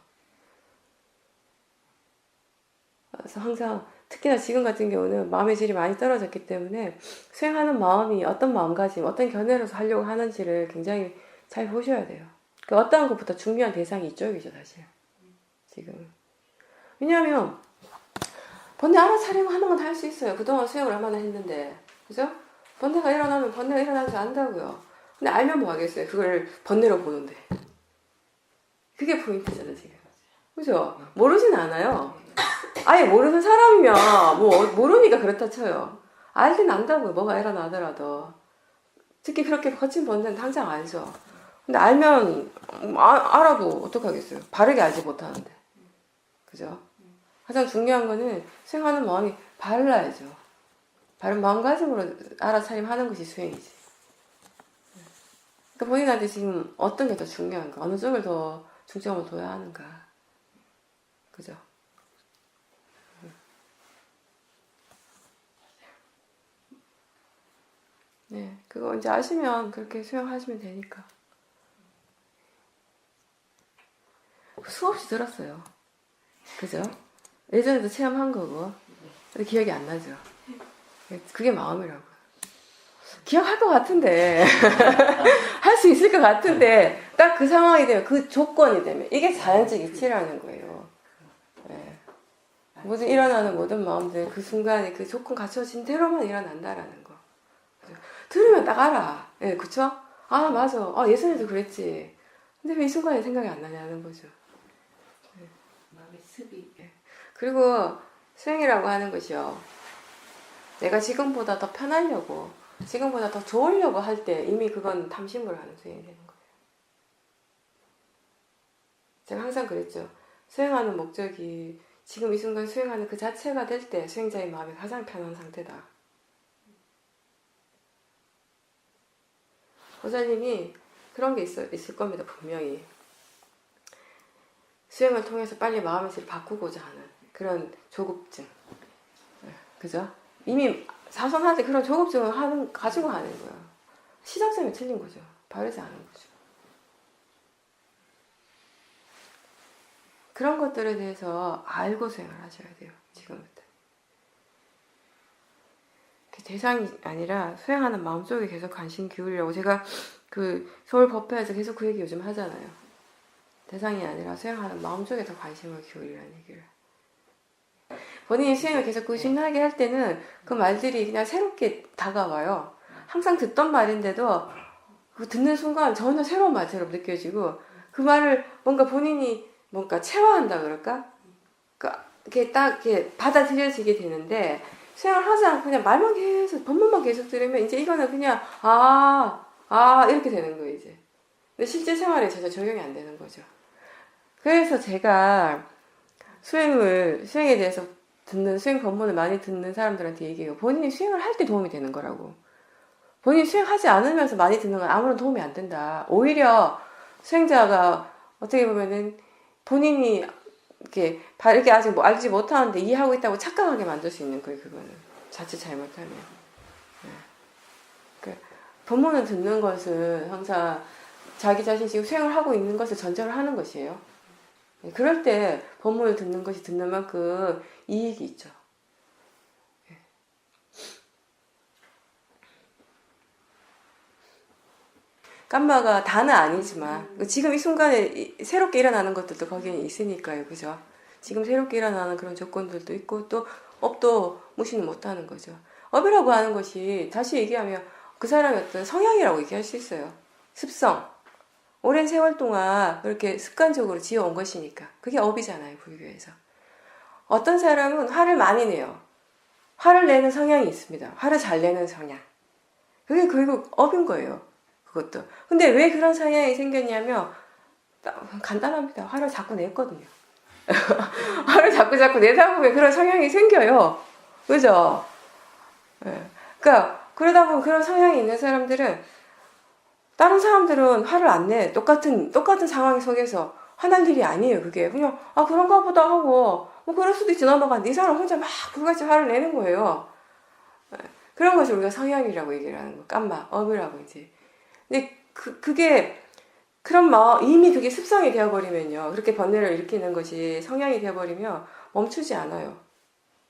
그래서 항상 특히나 지금 같은 경우는 마음의 질이 많이 떨어졌기 때문에 수행하는 마음이 어떤 마음가짐, 어떤 견해로서 하려고 하는지를 굉장히 잘 보셔야 돼요. 그 어떠한 것보다 중요한 대상이 이쪽이죠, 사실. 지금. 왜냐하면 번뇌 알아차리고 하는 건 다 할 수 있어요. 그동안 수행을 얼마나 했는데. 그죠? 번뇌가 일어나면 번뇌가 일어나는 줄 안다고요. 근데 알면 뭐 하겠어요. 그걸 번뇌로 보는데. 그게 포인트잖아요, 지금. 그죠? 모르진 않아요. 아예 모르는 사람이면 뭐 모르니까 그렇다 쳐요. 알긴 안다고요. 뭐가 일어나더라도. 특히 그렇게 거친 번뇌는 당장 알죠. 근데 알면 알아도 어떡하겠어요. 바르게 알지 못하는데. 그죠? 가장 중요한 거는 수행하는 마음이 발라야죠. 바른 마음가짐으로 알아차림하는 것이 수행이지. 그러니까 본인한테 지금 어떤 게 더 중요한가? 어느 쪽을 더 중점을 둬야 하는가? 그죠? 네, 그거 이제 아시면 그렇게 수행하시면 되니까. 수없이 들었어요. 그죠? 예전에도 체험한 거고. 근데 기억이 안 나죠. 그게 마음이라고. 기억할 것 같은데. 할 수 있을 것 같은데. 딱 그 상황이 되면, 그 조건이 되면. 이게 자연적 이치라는 거예요. 네. 모든 일어나는 모든 마음들, 그 순간에 그 조건 갖춰진 대로만 일어난다라는 거. 그죠? 들으면 딱 알아. 예, 네, 그쵸? 아, 맞아. 아, 예전에도 그랬지. 근데 왜 이 순간에 생각이 안 나냐는 거죠. 네. 마음의 습이. 네. 그리고 수행이라고 하는 것이요. 내가 지금보다 더 편하려고, 지금보다 더 좋으려고 할 때 이미 그건 탐심으로 하는 수행이 되는 거예요. 제가 항상 그랬죠. 수행하는 목적이 지금 이 순간 수행하는 그 자체가 될 때 수행자의 마음이 가장 편한 상태다. 보살님이 그런 게 있을 겁니다. 분명히. 수행을 통해서 빨리 마음의 질을 바꾸고자 하는 그런 조급증. 그죠? 이미 사선할 때 그런 조급증을 가지고 하는 거예요. 시작점이 틀린 거죠. 바르지 않은 거죠. 그런 것들에 대해서 알고 수행을 하셔야 돼요. 지금부터. 대상이 아니라 수행하는 마음속에 계속 관심 기울이려고 제가 그 서울 법회에서 계속 그 얘기 요즘 하잖아요. 대상이 아니라 수행하는 마음속에 더 관심을 기울이라는 얘기를. 본인이 수행을 계속 꾸준하게 할 때는 그 말들이 그냥 새롭게 다가와요. 항상 듣던 말인데도 그 듣는 순간 전혀 새로운 말처럼 느껴지고 그 말을 뭔가 본인이 뭔가 체화한다 그럴까? 이렇게 딱 이렇게 받아들여지게 되는데 수행을 하지 않고 그냥 말만 계속 법문만 계속 들으면 이제 이거는 그냥 이렇게 되는 거예요 이제. 근데 실제 생활에 전혀 적용이 안 되는 거죠. 그래서 제가 수행에 대해서 수행 법문을 많이 듣는 사람들한테 얘기해요. 본인이 수행을 할 때 도움이 되는 거라고. 본인이 수행하지 않으면서 많이 듣는 건 아무런 도움이 안 된다. 오히려 수행자가 어떻게 보면은 본인이 이렇게 바르게 아직 뭐 알지 못하는데 이해하고 있다고 착각하게 만들 수 있는 거예요. 그거는 자칫 잘못하면. 네. 법문을 듣는 것은 항상 자기 자신이 지금 수행을 하고 있는 것을 전제를 하는 것이에요. 그럴 때 법문을 듣는 것이 듣는 만큼 이익이 있죠. 깜마가 다는 아니지만 지금 이 순간에 새롭게 일어나는 것들도 거기에 있으니까요. 그죠? 지금 새롭게 일어나는 그런 조건들도 있고 또 업도 무시는 못하는 거죠. 업이라고 하는 것이 다시 얘기하면 그 사람의 어떤 성향이라고 얘기할 수 있어요. 습성. 오랜 세월 동안 그렇게 습관적으로 지어온 것이니까. 그게 업이잖아요. 불교에서. 어떤 사람은 화를 많이 내요. 화를 내는 성향이 있습니다. 화를 잘 내는 성향. 그게 결국 업인 거예요. 그것도. 근데 왜 그런 성향이 생겼냐면 간단합니다. 화를 자꾸 냈거든요. 화를 자꾸 내다 보면 그런 성향이 생겨요. 그죠? 네. 그러니까 그러다 보면 그런 성향이 있는 사람들은 다른 사람들은 화를 안 내. 똑같은 상황 속에서 화날 일이 아니에요. 그게 그냥 그런가 보다 하고 뭐 그럴 수도 있지 넘어가는데 이 사람 혼자 막 불같이 화를 내는 거예요. 네. 그런 것을 우리가 성향이라고 얘기를 하는 거. 깜마, 업이라고 이제. 근데 그게 그런 마음 이미 그게 습성이 되어버리면요. 그렇게 번뇌를 일으키는 것이 성향이 되어버리면 멈추지 않아요.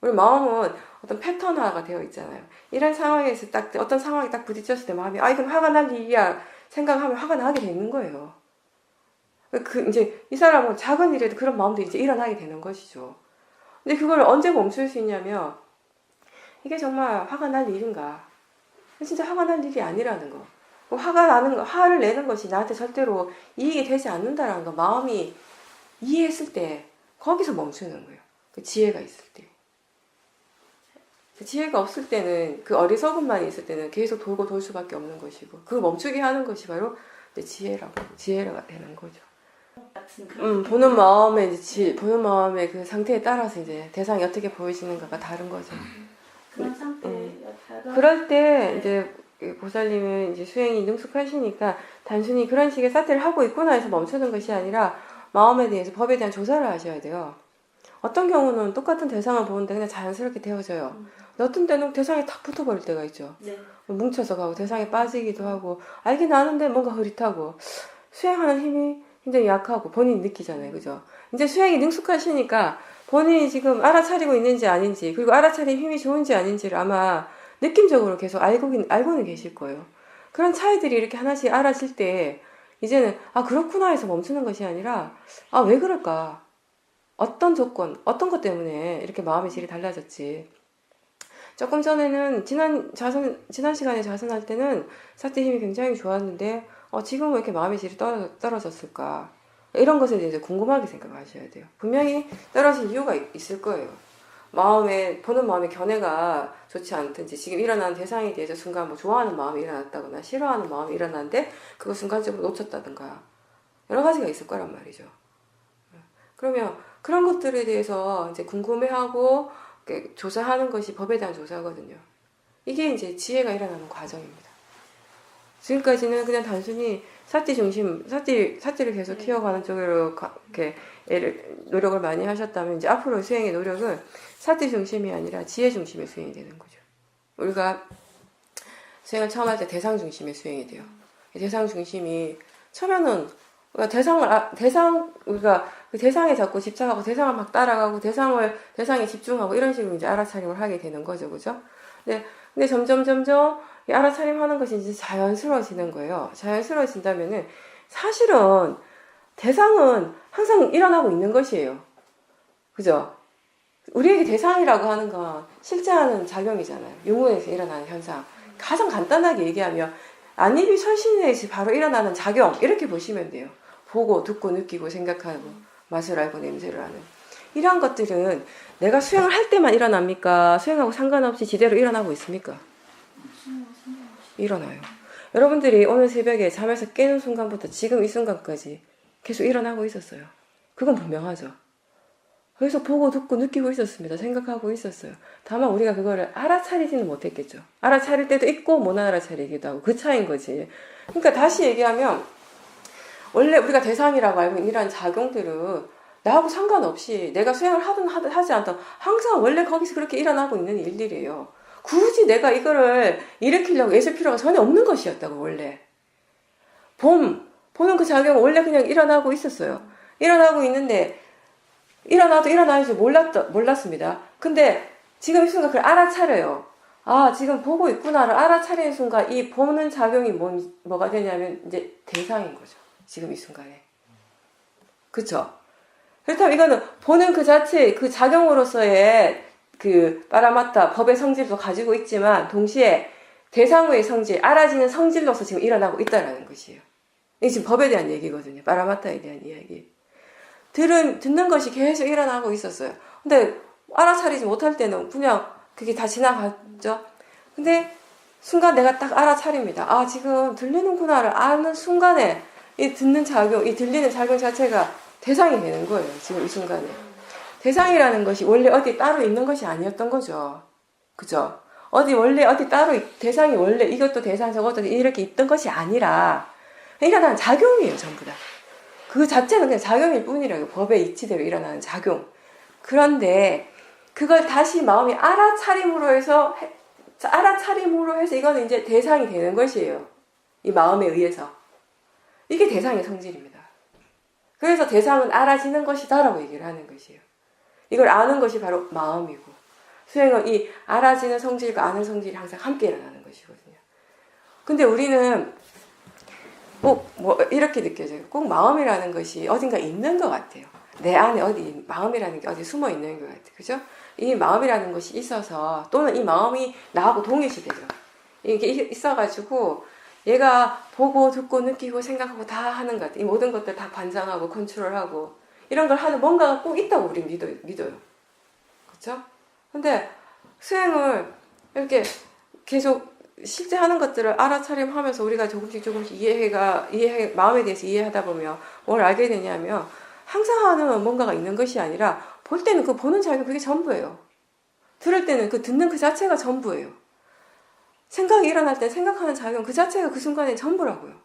우리 마음은 어떤 패턴화가 되어 있잖아요. 이런 상황에서 딱 어떤 상황이 딱 부딪혔을 때 마음이 이건 화가 날 일이야 생각하면 화가 나게 되는 거예요. 이제 이 사람은 작은 일에도 그런 마음들이 이제 일어나게 되는 것이죠. 근데 그걸 언제 멈출 수 있냐면 이게 정말 화가 날 일인가? 진짜 화가 날 일이 아니라는 거. 화를 내는 것이 나한테 절대로 이익이 되지 않는다라는 거 마음이 이해했을 때 거기서 멈추는 거예요. 그 지혜가 있을 때. 그 지혜가 없을 때는 그 어리석음만 있을 때는 계속 돌고 돌 수밖에 없는 것이고 그 멈추게 하는 것이 바로 지혜가 되는 거죠. 보는 마음의 그 상태에 따라서 이제 대상이 어떻게 보이시는가가 다른 거죠. 그런 상태에 그럴 때 이제 보살님은 이제 수행이 능숙하시니까 단순히 그런 식의 사태를 하고 있구나 해서 멈추는 것이 아니라 마음에 대해서 법에 대한 조사를 하셔야 돼요. 어떤 경우는 똑같은 대상을 보는데 그냥 자연스럽게 되어져요. 어떤 때는 대상에 탁 붙어버릴 때가 있죠. 네. 뭉쳐서 가고 대상에 빠지기도 하고 알긴 아는데 뭔가 흐릿하고 수행하는 힘이 굉장히 약하고 본인이 느끼잖아요. 그죠? 이제 수행이 능숙하시니까 본인이 지금 알아차리고 있는지 아닌지 그리고 알아차린 힘이 좋은지 아닌지를 아마 느낌적으로 계속 알고는 계실 거예요. 그런 차이들이 이렇게 하나씩 알아질 때 이제는 그렇구나 해서 멈추는 것이 아니라 왜 그럴까? 어떤 조건, 어떤 것 때문에 이렇게 마음의 질이 달라졌지? 조금 전에는 지난 시간에 자선할 때는 사태 힘이 굉장히 좋았는데 지금은 왜 이렇게 마음의 질이 떨어졌을까? 이런 것에 대해서 궁금하게 생각하셔야 돼요. 분명히 떨어진 이유가 있을 거예요. 보는 마음의 견해가 좋지 않든지 지금 일어나는 대상에 대해서 순간 좋아하는 마음이 일어났다거나 싫어하는 마음이 일어났는데 그거 순간적으로 놓쳤다든가 여러 가지가 있을 거란 말이죠. 그러면 그런 것들에 대해서 이제 궁금해하고 조사하는 것이 법에 대한 조사거든요. 이게 이제 지혜가 일어나는 과정입니다. 지금까지는 그냥 단순히 사띠를 계속 키워가는 쪽으로 이렇게 노력을 많이 하셨다면 이제 앞으로 수행의 노력은 사띠 중심이 아니라 지혜 중심의 수행이 되는 거죠. 우리가 수행을 처음 할 때 대상 중심의 수행이 돼요. 대상 중심이 처음에는 우리가 그 대상에 자꾸 집착하고 대상을 막 따라가고 대상에 집중하고 이런 식으로 이제 알아차림을 하게 되는 거죠, 그죠? 근데 점점 이 알아차림하는 것이 이제 자연스러워지는 거예요. 자연스러워진다면은 사실은 대상은 항상 일어나고 있는 것이에요. 그죠? 우리에게 대상이라고 하는 건 실제하는 작용이잖아요. 유무에서 일어나는 현상. 가장 간단하게 얘기하면 안입이 설신에서 바로 일어나는 작용 이렇게 보시면 돼요. 보고 듣고 느끼고 생각하고 맛을 알고 냄새를 아는 이러한 것들은 내가 수행을 할 때만 일어납니까? 수행하고 상관없이 지대로 일어나고 있습니까? 일어나요. 여러분들이 오늘 새벽에 잠에서 깨는 순간부터 지금 이 순간까지 계속 일어나고 있었어요. 그건 분명하죠. 그래서 보고 듣고 느끼고 있었습니다. 생각하고 있었어요. 다만 우리가 그거를 알아차리지는 못했겠죠. 알아차릴 때도 있고 못 알아차리기도 하고 그 차이인 거지. 그러니까 다시 얘기하면 원래 우리가 대상이라고 알고 있는 이러한 작용들은 나하고 상관없이 내가 수행을 하든 하지 않든 항상 원래 거기서 그렇게 일어나고 있는 일들이에요. 굳이 내가 이거를 일으키려고 애쓸 필요가 전혀 없는 것이었다고 원래. 봄, 보는 그 작용은 원래 그냥 일어나고 있었어요. 일어나고 있는데 일어나도 일어나는지 몰랐습니다. 근데 지금 이 순간 그걸 알아차려요. 아, 지금 보고 있구나를 알아차리는 순간 이 보는 작용이 뭐가 되냐면 이제 대상인 거죠. 지금 이 순간에. 그쵸? 그렇다면 이거는 보는 그 자체, 그 작용으로서의 그 파라마타, 법의 성질도 가지고 있지만 동시에 대상의 성질, 알아지는 성질로서 지금 일어나고 있다라는 것이에요. 이게 지금 법에 대한 얘기거든요. 파라마타에 대한 이야기. 듣는 것이 계속 일어나고 있었어요. 근데 알아차리지 못할 때는 그냥 그게 다 지나갔죠. 근데 순간 내가 딱 알아차립니다. 아, 지금 들리는구나를 아는 순간에 이 듣는 작용, 이 들리는 작용 자체가 대상이 되는 거예요. 지금 이 순간에. 대상이라는 것이 원래 어디 따로 있는 것이 아니었던 거죠. 그죠? 원래 어디 따로, 대상이 원래 이것도 대상 저것도 이렇게 있던 것이 아니라 일어나는 작용이에요, 전부 다. 그 자체는 그냥 작용일 뿐이라고. 법의 이치대로 일어나는 작용. 그런데 그걸 다시 마음이 알아차림으로 해서 이거는 이제 대상이 되는 것이에요. 이 마음에 의해서. 이게 대상의 성질입니다. 그래서 대상은 알아지는 것이다라고 얘기를 하는 것이에요. 이걸 아는 것이 바로 마음이고, 수행은 이 알아지는 성질과 아는 성질이 항상 함께 일어나는 것이거든요. 근데 우리는 꼭 이렇게 느껴져요. 꼭 마음이라는 것이 어딘가 있는 것 같아요. 내 안에 마음이라는 게 어디 숨어 있는 것 같아요. 그죠? 이 마음이라는 것이 있어서, 또는 이 마음이 나하고 동일시되죠. 이게 있어가지고 얘가 보고 듣고 느끼고 생각하고 다 하는 것 같아요. 이 모든 것들 다 관장하고 컨트롤하고 이런 걸 하는 뭔가가 꼭 있다고 우리는 믿어요. 그렇죠? 근데 수행을 이렇게 계속 실제 하는 것들을 알아차림하면서 우리가 조금씩 마음에 대해서 이해하다 보면 뭘 알게 되냐면, 항상 하는 뭔가가 있는 것이 아니라 볼 때는 그 보는 작용 그게 전부예요. 들을 때는 그 듣는 그 자체가 전부예요. 생각이 일어날 때 생각하는 작용 그 자체가 그 순간에 전부라고요.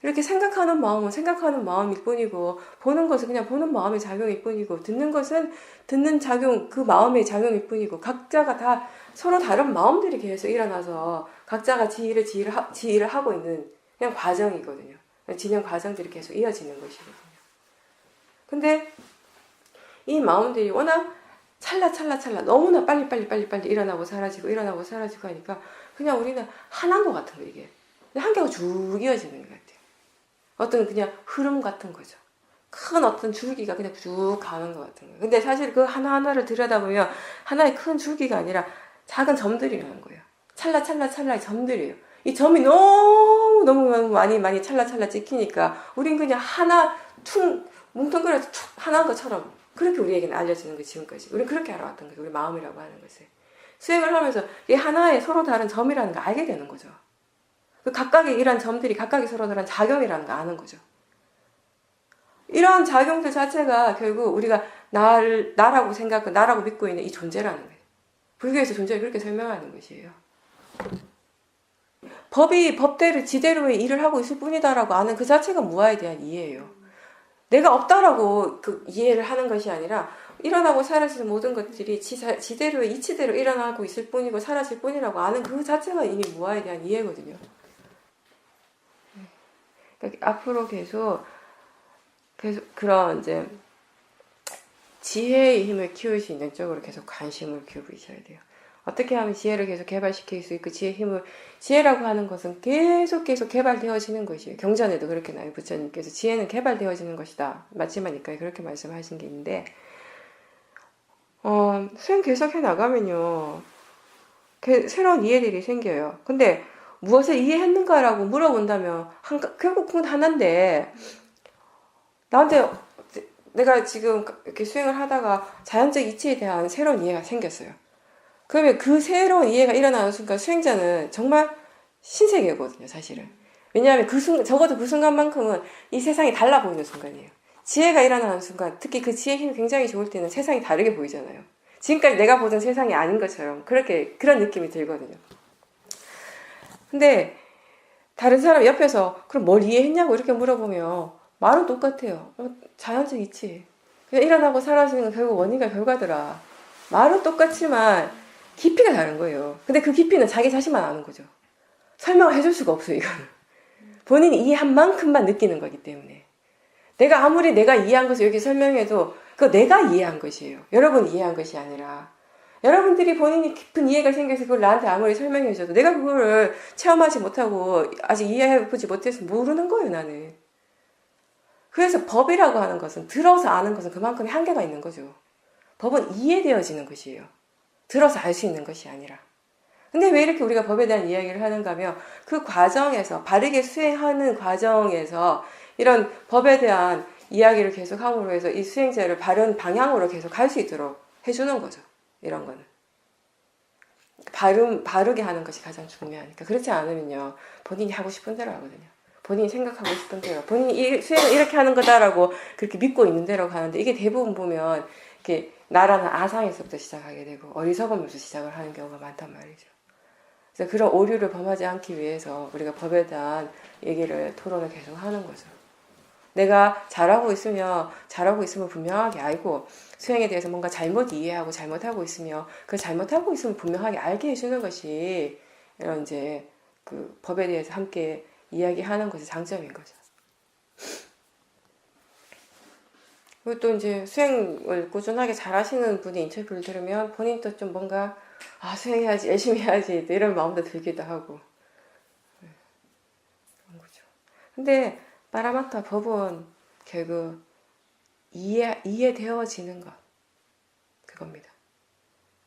이렇게 생각하는 마음은 생각하는 마음일 뿐이고, 보는 것은 그냥 보는 마음의 작용일 뿐이고, 듣는 것은 듣는 작용, 그 마음의 작용일 뿐이고, 각자가 다 서로 다른 마음들이 계속 일어나서 각자가 지 일을 하고 있는 그냥 과정이거든요. 진행 과정들이 계속 이어지는 것이거든요. 근데 이 마음들이 워낙 찰나 너무나 빨리 일어나고 사라지고 하니까 그냥 우리는 하나인 것 같은 거, 이게 한 개가 쭉 이어지는 것 같아요. 어떤 그냥 흐름 같은 거죠. 큰 어떤 줄기가 그냥 쭉 가는 것 같은 거예요. 근데 사실 그 하나하나를 들여다보면 하나의 큰 줄기가 아니라 작은 점들이라는 거예요. 찰나의 점들이에요. 이 점이 너무 많이 찰나 찍히니까 우린 그냥 하나 뭉뚱그려서 툭 하나인 것처럼 그렇게 우리에게는 알려지는 거예요. 지금까지 우린 그렇게 알아왔던 거죠. 우리 마음이라고 하는 것을 수행을 하면서 이 하나의 서로 다른 점이라는 걸 알게 되는 거죠. 그 각각의 이런 점들이 각각의 서로 다른 작용이라는 걸 아는 거죠. 이런 작용들 자체가 결국 우리가 나라고 생각하고 나라고 믿고 있는 이 존재라는 거예요. 불교에서 존재를 그렇게 설명하는 것이에요. 법이 법대로 지대로의 일을 하고 있을 뿐이다라고 아는 그 자체가 무아에 대한 이해예요. 내가 없다라고 그 이해를 하는 것이 아니라 일어나고 사라지는 모든 것들이 지대로의 이치대로 일어나고 있을 뿐이고 사라질 뿐이라고 아는 그 자체가 이미 무아에 대한 이해거든요. 그러니까 앞으로 계속 그런 이제 지혜의 힘을 키울 수 있는 쪽으로 계속 관심을 기울이셔야 돼요. 어떻게 하면 지혜를 계속 개발시킬 수 있고 지혜라고 하는 것은 계속 개발되어지는 것이에요. 경전에도 그렇게 나와요. 부처님께서 지혜는 개발되어지는 것이다. 마지막이니까 그렇게 말씀하신 게 있는데, 수행 계속 해나가면요, 새로운 이해들이 생겨요. 근데 무엇을 이해했는가라고 물어본다면 결국은 하나인데, 나한테 내가 지금 이렇게 수행을 하다가 자연적 이치에 대한 새로운 이해가 생겼어요. 그러면 그 새로운 이해가 일어나는 순간 수행자는 정말 신세계거든요, 사실은. 왜냐하면 적어도 그 순간만큼은 이 세상이 달라 보이는 순간이에요. 지혜가 일어나는 순간, 특히 그 지혜 힘이 굉장히 좋을 때는 세상이 다르게 보이잖아요. 지금까지 내가 보던 세상이 아닌 것처럼 그런 느낌이 들거든요. 근데 다른 사람 옆에서 그럼 뭘 이해했냐고 이렇게 물어보면 말은 똑같아요. 자연적 이치. 그냥 일어나고 사라지는 건 결국 원인과 결과더라. 말은 똑같지만 깊이가 다른 거예요. 근데 그 깊이는 자기 자신만 아는 거죠. 설명을 해줄 수가 없어요, 이거는. 본인이 이해한 만큼만 느끼는 거기 때문에. 내가 아무리 내가 이해한 것을 여기 설명해도 그거 내가 이해한 것이에요. 여러분이 이해한 것이 아니라. 여러분들이 본인이 깊은 이해가 생겨서 그걸 나한테 아무리 설명해 줘도 내가 그거를 체험하지 못하고 아직 이해해보지 못해서 모르는 거예요, 나는. 그래서 법이라고 하는 것은, 들어서 아는 것은 그만큼의 한계가 있는 거죠. 법은 이해되어지는 것이에요. 들어서 알 수 있는 것이 아니라. 근데 왜 이렇게 우리가 법에 대한 이야기를 하는가 하면 그 과정에서, 바르게 수행하는 과정에서 이런 법에 대한 이야기를 계속 함으로 해서 이 수행자를 바른 방향으로 계속 갈 수 있도록 해주는 거죠. 이런 거는. 바르게 하는 것이 가장 중요하니까. 그렇지 않으면요, 본인이 하고 싶은 대로 하거든요. 본인이 생각하고 싶은 대로. 본인이 이 수행을 이렇게 하는 거다라고 그렇게 믿고 있는 대로 가는데, 이게 대부분 보면 이렇게 나라는 아상에서부터 시작하게 되고 어리석음에서 시작을 하는 경우가 많단 말이죠. 그래서 그런 오류를 범하지 않기 위해서 우리가 법에 대한 얘기를, 토론을 계속 하는 거죠. 내가 잘하고 있으면 분명하게 알고, 수행에 대해서 뭔가 잘못 이해하고 잘못하고 있으며 그 잘못하고 있으면 분명하게 알게 해주는 것이 이런 이제 그 법에 대해서 함께 이야기하는 것이 장점인 거죠. 그리고 또 이제 수행을 꾸준하게 잘 하시는 분의 인터뷰를 들으면 본인도 좀 뭔가 수행해야지, 열심히 해야지 이런 마음도 들기도 하고 그런 거죠. 근데 파라마타 법은 결국 이해되어지는 것, 그겁니다.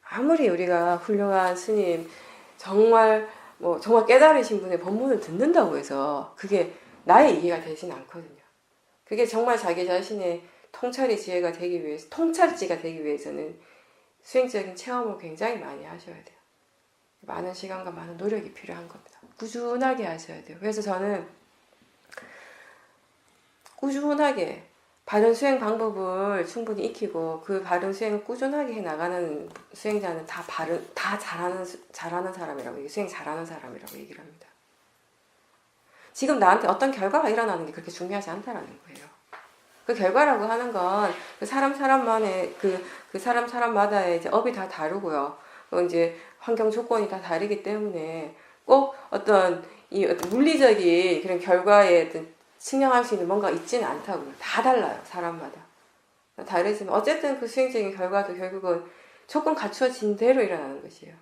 아무리 우리가 훌륭한 스님, 정말 깨달으신 분의 법문을 듣는다고 해서 그게 나의 이해가 되진 않거든요. 그게 정말 자기 자신의 통찰지가 되기 위해서는 수행적인 체험을 굉장히 많이 하셔야 돼요. 많은 시간과 많은 노력이 필요한 겁니다. 꾸준하게 하셔야 돼요. 그래서 저는 꾸준하게 바른 수행 방법을 충분히 익히고 그 바른 수행을 꾸준하게 해나가는 수행자는 다 잘하는 사람이라고, 수행 잘하는 사람이라고 얘기를 합니다. 지금 나한테 어떤 결과가 일어나는 게 그렇게 중요하지 않다라는 거예요. 그 결과라고 하는 건 그 사람만의 그 사람마다의 이제 업이 다 다르고요. 또 이제 환경 조건이 다 다르기 때문에 꼭 어떤 물리적인 그런 결과에 어떤 측량할 수 있는 뭔가 있지는 않다고요. 다 달라요, 사람마다. 다르지만 어쨌든 그 수행적인 결과도 결국은 조건 갖추어진 대로 일어나는 것이에요.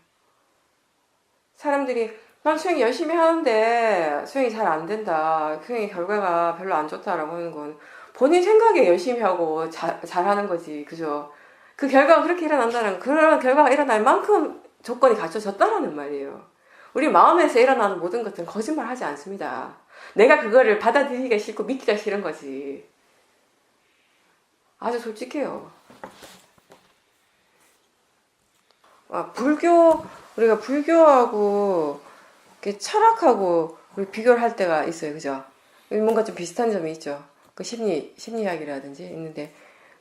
사람들이 난 수행 열심히 하는데 수행이 잘 안 된다, 수행의 결과가 별로 안 좋다라고 하는 건 본인 생각에 열심히 하고 잘하는 거지, 그죠? 그 결과가 그렇게 일어난다는 건 그런 결과가 일어날 만큼 조건이 갖춰졌다라는 말이에요. 우리 마음에서 일어나는 모든 것들은 거짓말 하지 않습니다. 내가 그거를 받아들이기가 싫고 믿기가 싫은 거지. 아주 솔직해요. 우리가 불교하고 철학하고 우리 비교를 할 때가 있어요, 그죠? 뭔가 좀 비슷한 점이 있죠. 그 심리학이라든지 있는데,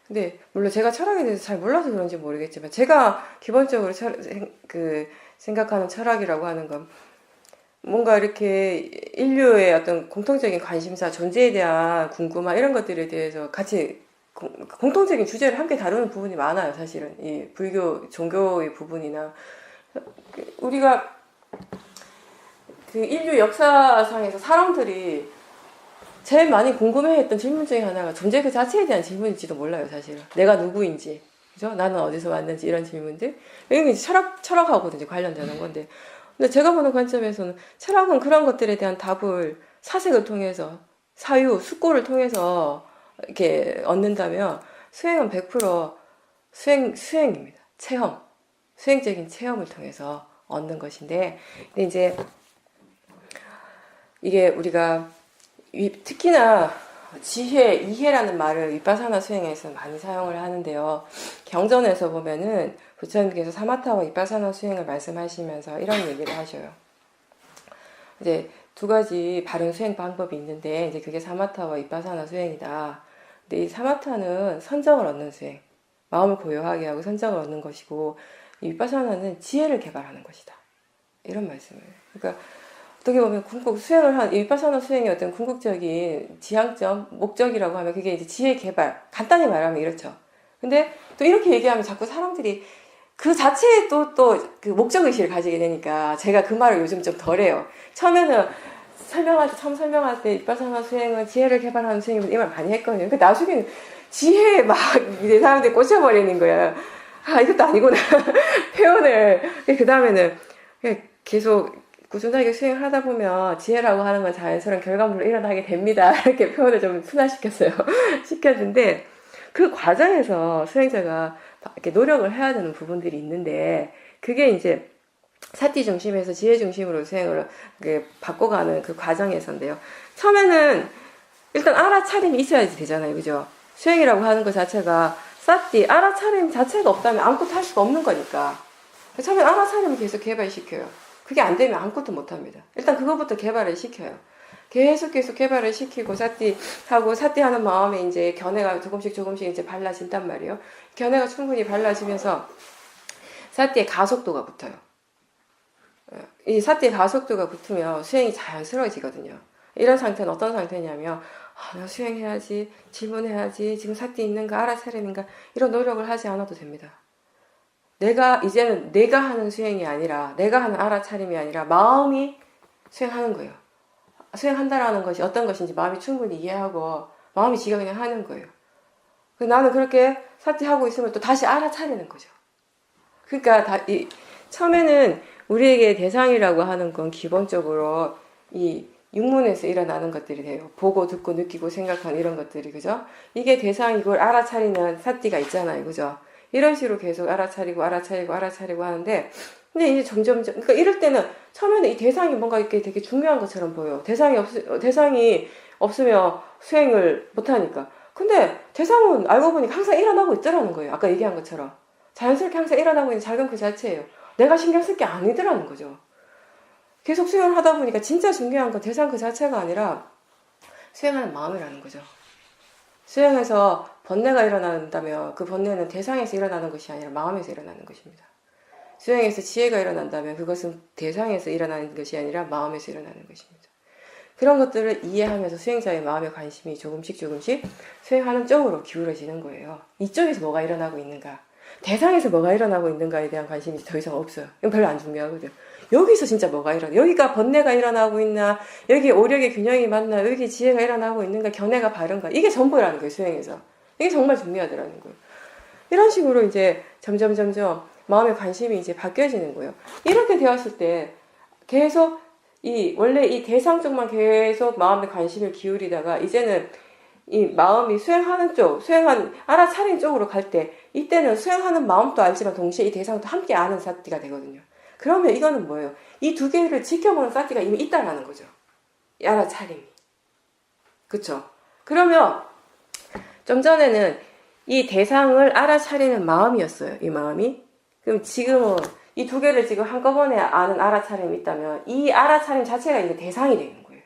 근데 물론 제가 철학에 대해서 잘 몰라서 그런지 모르겠지만, 제가 기본적으로 생각하는 철학이라고 하는 건 뭔가 이렇게 인류의 어떤 공통적인 관심사, 존재에 대한 궁금함, 이런 것들에 대해서 같이 공통적인 주제를 함께 다루는 부분이 많아요, 사실은. 이 불교, 종교의 부분이나. 우리가 그 인류 역사상에서 사람들이 제일 많이 궁금해했던 질문 중에 하나가 존재 그 자체에 대한 질문일지도 몰라요, 사실은. 내가 누구인지, 그죠? 나는 어디서 왔는지, 이런 질문들. 이게 이제 철학하고도 이제 관련되는 건데. 근데 제가 보는 관점에서는 철학은 그런 것들에 대한 답을 사색을 통해서, 숙고를 통해서 이렇게 얻는다면, 수행은 100% 수행입니다. 수행적인 체험을 통해서 얻는 것인데, 근데 이제 이게 우리가 특히나 지혜, 이해라는 말을 위파사나 수행에서 많이 사용을 하는데요. 경전에서 보면은 부처님께서 사마타와 위파사나 수행을 말씀하시면서 이런 얘기를 하셔요. 이제 두 가지 바른 수행 방법이 있는데, 이제 그게 사마타와 위파사나 수행이다. 근데 이 사마타는 선정을 얻는 수행, 마음을 고요하게 하고 선정을 얻는 것이고, 이 위파사나는 지혜를 개발하는 것이다. 이런 말씀을. 그러니까 어떻게 보면 위파사나 수행의 어떤 궁극적인 지향점, 목적이라고 하면 그게 이제 지혜 개발, 간단히 말하면 이렇죠. 근데 또 이렇게 얘기하면 자꾸 사람들이 그 자체에 또 그 목적의식을 가지게 되니까 제가 그 말을 요즘 좀 덜해요. 처음에는 설명할 때, 처음 설명할 때, 윗바상화 수행은 지혜를 개발하는 수행입니다. 이 말 많이 했거든요. 그 나중에는 지혜에 막, 이제 사람들이 꽂혀버리는 거야. 아, 이것도 아니구나. 표현을. 그 다음에는 계속 꾸준하게 수행하다 보면 지혜라고 하는 건 자연스러운 결과물로 일어나게 됩니다. 이렇게 표현을 좀 순화시켰어요. 시켰는데, 그 과정에서 수행자가 이렇게 노력을 해야 되는 부분들이 있는데, 그게 이제 사티 중심에서 지혜 중심으로 수행을 바꿔가는 그 과정에서인데요. 처음에는 일단 알아차림이 있어야지 되잖아요. 그죠? 수행이라고 하는 것 자체가 사티, 알아차림 자체가 없다면 아무것도 할 수가 없는 거니까. 처음엔 알아차림을 계속 개발시켜요. 그게 안 되면 아무것도 못 합니다. 일단 그거부터 개발을 시켜요. 계속 개발을 시키고 사티하고 사티하는 마음에 이제 견해가 조금씩 이제 발라진단 말이에요. 견해가 충분히 발라지면서 사티의 가속도가 붙어요. 이 사티의 가속도가 붙으면 수행이 자연스러워지거든요. 이런 상태는 어떤 상태냐면 내가 수행해야지, 질문해야지, 지금 사티 있는가, 알아차림인가 이런 노력을 하지 않아도 됩니다. 이제는 내가 하는 수행이 아니라 내가 하는 알아차림이 아니라 마음이 수행하는 거예요. 수행한다라는 것이 어떤 것인지 마음이 충분히 이해하고 마음이 지가 그냥 하는 거예요. 나는 그렇게 사티하고 있으면 또 다시 알아차리는 거죠. 그러니까 처음에는 우리에게 대상이라고 하는 건 기본적으로 이 육문에서 일어나는 것들이 돼요. 보고 듣고 느끼고 생각하는 이런 것들이, 그죠? 이게 대상이 걸 알아차리는 사티가 있잖아요. 그죠? 이런 식으로 계속 알아차리고 하는데, 근데 이제 점점, 그러니까 이럴 때는 처음에는 이 대상이 뭔가 이렇게 되게 중요한 것처럼 보여요. 대상이 없으면 수행을 못하니까. 근데 대상은 알고 보니까 항상 일어나고 있더라는 거예요. 아까 얘기한 것처럼. 자연스럽게 항상 일어나고 있는 작은 그 자체예요. 내가 신경 쓸 게 아니더라는 거죠. 계속 수행을 하다 보니까 진짜 중요한 건 대상 그 자체가 아니라 수행하는 마음이라는 거죠. 수행에서 번뇌가 일어난다면 그 번뇌는 대상에서 일어나는 것이 아니라 마음에서 일어나는 것입니다. 수행에서 지혜가 일어난다면 그것은 대상에서 일어나는 것이 아니라 마음에서 일어나는 것입니다. 그런 것들을 이해하면서 수행자의 마음의 관심이 조금씩 수행하는 쪽으로 기울어지는 거예요. 이쪽에서 뭐가 일어나고 있는가, 대상에서 뭐가 일어나고 있는가에 대한 관심이 더 이상 없어요. 이건 별로 안 중요하거든요. 여기서 진짜 뭐가 여기가 번뇌가 일어나고 있나, 여기 오력의 균형이 맞나, 여기 지혜가 일어나고 있는가, 견해가 바른가, 이게 전부라는 거예요. 수행에서 이게 정말 중요하더라는 거예요. 이런 식으로 이제 점점 마음의 관심이 이제 바뀌어지는 거예요. 이렇게 되었을 때 계속 원래 이 대상 쪽만 계속 마음의 관심을 기울이다가 이제는 이 마음이 수행하는 쪽, 알아차린 쪽으로 갈 때, 이때는 수행하는 마음도 알지만 동시에 이 대상도 함께 아는 사티가 되거든요. 그러면 이거는 뭐예요? 이 두 개를 지켜보는 사티가 이미 있다라는 거죠. 이 알아차림이. 그쵸? 그러면 좀 전에는 이 대상을 알아차리는 마음이었어요. 이 마음이. 그럼 지금은 이 두 개를 지금 한꺼번에 아는 알아차림이 있다면 이 알아차림 자체가 이제 대상이 되는 거예요.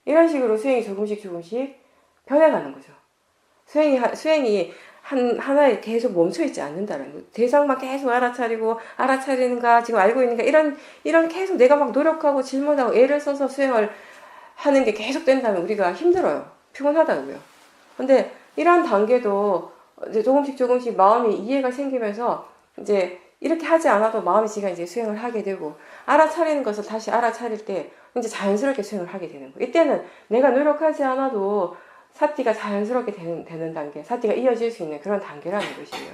이런 식으로 수행이 조금씩 변해가는 거죠. 수행이 하나에 계속 멈춰있지 않는다는 거예요. 대상만 계속 알아차리는가, 지금 알고 있는가, 이런 계속 내가 막 노력하고 질문하고 애를 써서 수행을 하는 게 계속 된다면 우리가 힘들어요. 피곤하다고요. 근데 이런 단계도 이제 조금씩 마음이 이해가 생기면서 이제 이렇게 하지 않아도 마음이 지가 이제 수행을 하게 되고, 알아차리는 것을 다시 알아차릴 때 이제 자연스럽게 수행을 하게 되는 거예요. 이때는 내가 노력하지 않아도 사티가 자연스럽게 되는 단계, 사티가 이어질 수 있는 그런 단계라는 것이에요.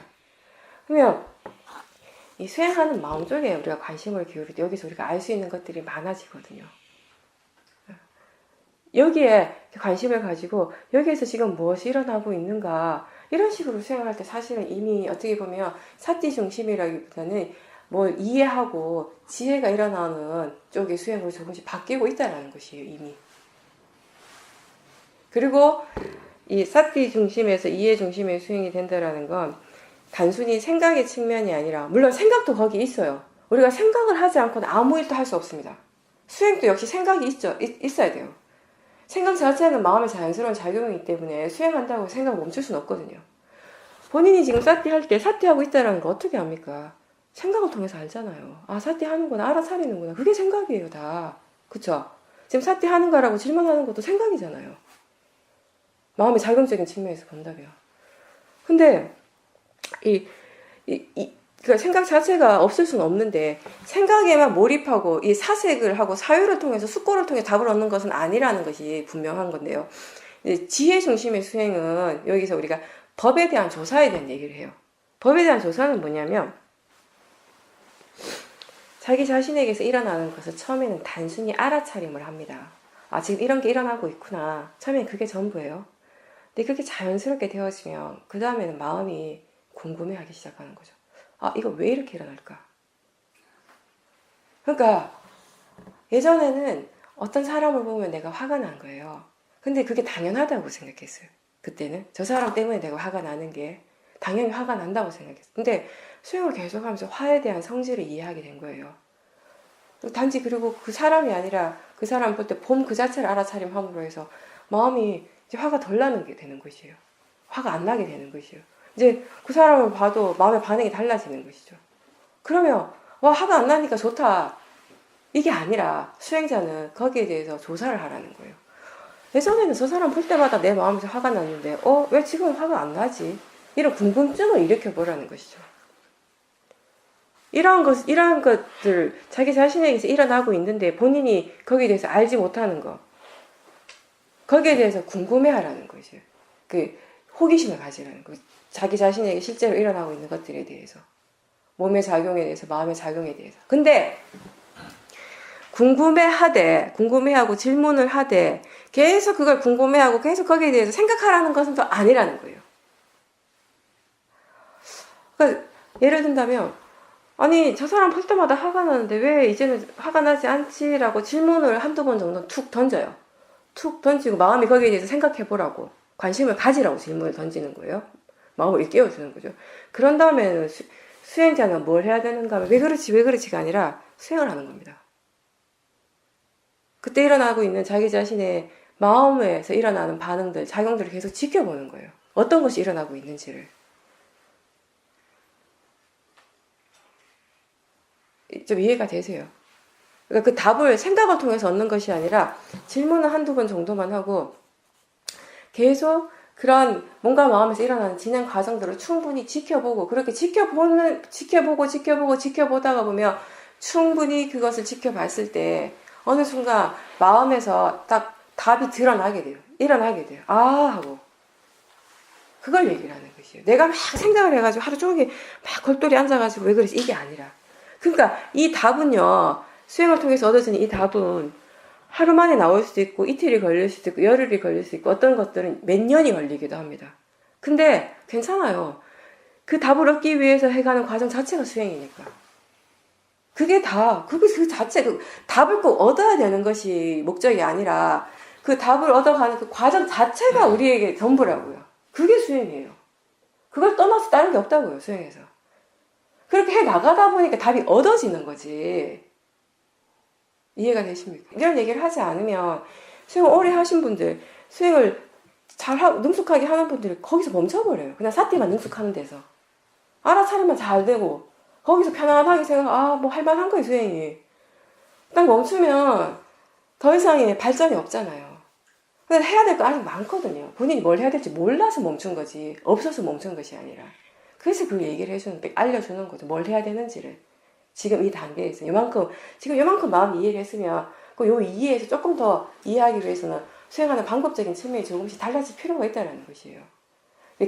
그러면 이 수행하는 마음 쪽에 우리가 관심을 기울일 때 여기서 우리가 알 수 있는 것들이 많아지거든요. 여기에 관심을 가지고 여기에서 지금 무엇이 일어나고 있는가, 이런 식으로 수행할 때 사실은 이미 어떻게 보면 사티 중심이라기보다는 뭘 이해하고 지혜가 일어나는 쪽의 수행으로 조금씩 바뀌고 있다는 것이에요, 이미. 그리고 이 사티 중심에서 이해 중심의 수행이 된다라는 건 단순히 생각의 측면이 아니라, 물론 생각도 거기 있어요. 우리가 생각을 하지 않고는 아무 일도 할 수 없습니다. 수행도 역시 생각이 있어야 돼요. 생각 자체는 마음의 자연스러운 작용이기 때문에 수행한다고 생각을 멈출 수는 없거든요. 본인이 지금 사티 할 때 사티하고 있다는 거 어떻게 압니까? 생각을 통해서 알잖아요. 아, 사티 하는구나, 알아차리는구나. 그게 생각이에요, 다. 그쵸? 지금 사티 하는 거라고 질문하는 것도 생각이잖아요. 마음의 자금적인 측면에서 본다면. 근데 그러니까 생각 자체가 없을 수는 없는데 생각에만 몰입하고 이 사색을 하고 사유를 통해서 숙고를 통해 답을 얻는 것은 아니라는 것이 분명한 건데요. 이제 지혜 중심의 수행은 여기서 우리가 법에 대한 조사에 대한 얘기를 해요. 법에 대한 조사는 뭐냐면 자기 자신에게서 일어나는 것을 처음에는 단순히 알아차림을 합니다. 아, 지금 이런 게 일어나고 있구나. 처음엔 그게 전부예요. 근데 그렇게 자연스럽게 되어지면 그 다음에는 마음이 궁금해하기 시작하는 거죠. 아, 이거 왜 이렇게 일어날까? 그러니까 예전에는 어떤 사람을 보면 내가 화가 난 거예요. 근데 그게 당연하다고 생각했어요. 그때는 저 사람 때문에 내가 화가 나는 게 당연히 화가 난다고 생각했어요. 근데 수행을 계속하면서 화에 대한 성질을 이해하게 된 거예요. 단지 그리고 그 사람이 아니라 그 사람 볼 때 봄 그 자체를 알아차림함으로 해서 마음이 이제 화가 덜 나는 게 되는 것이에요. 화가 안 나게 되는 것이에요. 이제 그 사람을 봐도 마음의 반응이 달라지는 것이죠. 그러면 와, 화가 안 나니까 좋다. 이게 아니라 수행자는 거기에 대해서 조사를 하라는 거예요. 예전에는 저 사람 볼 때마다 내 마음에서 화가 났는데 왜 지금 화가 안 나지? 이런 궁금증을 일으켜보라는 것이죠. 이러한 것들 자기 자신에게서 일어나고 있는데 본인이 거기에 대해서 알지 못하는 것, 거기에 대해서 궁금해하라는 것이에요. 그 호기심을 가지라는 거. 자기 자신에게 실제로 일어나고 있는 것들에 대해서, 몸의 작용에 대해서, 마음의 작용에 대해서. 근데 궁금해하고 질문을 하되 계속 그걸 궁금해하고 계속 거기에 대해서 생각하라는 것은 또 아니라는 거예요. 그러니까 예를 든다면 아니, 저 사람 볼 때마다 화가 나는데 왜 이제는 화가 나지 않지라고 질문을 한두 번 정도 툭 던져요. 툭 던지고 마음이 거기에 대해서 생각해 보라고, 관심을 가지라고 질문을 던지는 거예요. 마음을 일깨워주는 거죠. 그런 다음에는 수행자는 뭘 해야 되는가 하면 왜 그렇지가 아니라 수행을 하는 겁니다. 그때 일어나고 있는 자기 자신의 마음에서 일어나는 반응들, 작용들을 계속 지켜보는 거예요. 어떤 것이 일어나고 있는지를. 좀 이해가 되세요? 그러니까 그 답을 생각을 통해서 얻는 것이 아니라 질문을 한두 번 정도만 하고 계속 그런 뭔가 마음에서 일어나는 진행 과정들을 충분히 지켜보고, 그렇게 지켜보다가 보면 충분히 그것을 지켜봤을 때 어느 순간 마음에서 딱 답이 드러나게 돼요. 일어나게 돼요. 아 하고 그걸 얘기를 하는 것이에요. 내가 막 생각을 해가지고 하루 종일 막 골똘히 앉아가지고 왜 그러지? 이게 아니라. 그러니까 이 답은요, 수행을 통해서 얻어지는 이 답은 하루 만에 나올 수도 있고 이틀이 걸릴 수도 있고 열흘이 걸릴 수도 있고 어떤 것들은 몇 년이 걸리기도 합니다. 근데 괜찮아요. 그 답을 얻기 위해서 해가는 과정 자체가 수행이니까. 그게 다, 그 자체, 답을 꼭 얻어야 되는 것이 목적이 아니라 그 답을 얻어가는 그 과정 자체가 우리에게 전부라고요. 그게 수행이에요. 그걸 떠나서 다른 게 없다고요, 수행에서. 그렇게 해 나가다 보니까 답이 얻어지는 거지. 이해가 되십니까? 이런 얘기를 하지 않으면 수행을 오래 하신 분들, 수행을 능숙하게 하는 분들이 거기서 멈춰버려요. 그냥 사티만 능숙하는 데서. 알아차리면 잘 되고 거기서 편안하게 뭐 할만한 거예요, 수행이. 딱 멈추면 더 이상의 발전이 없잖아요. 근데 해야 될 거 아직 많거든요. 본인이 뭘 해야 될지 몰라서 멈춘 거지, 없어서 멈춘 것이 아니라. 그래서 그 얘기를 알려주는 거죠. 뭘 해야 되는지를. 지금 이 단계에서 요만큼 마음이 이해를 했으면 요 이해에서 조금 더 이해하기 위해서는 수행하는 방법적인 측면이 조금씩 달라질 필요가 있다는 것이에요.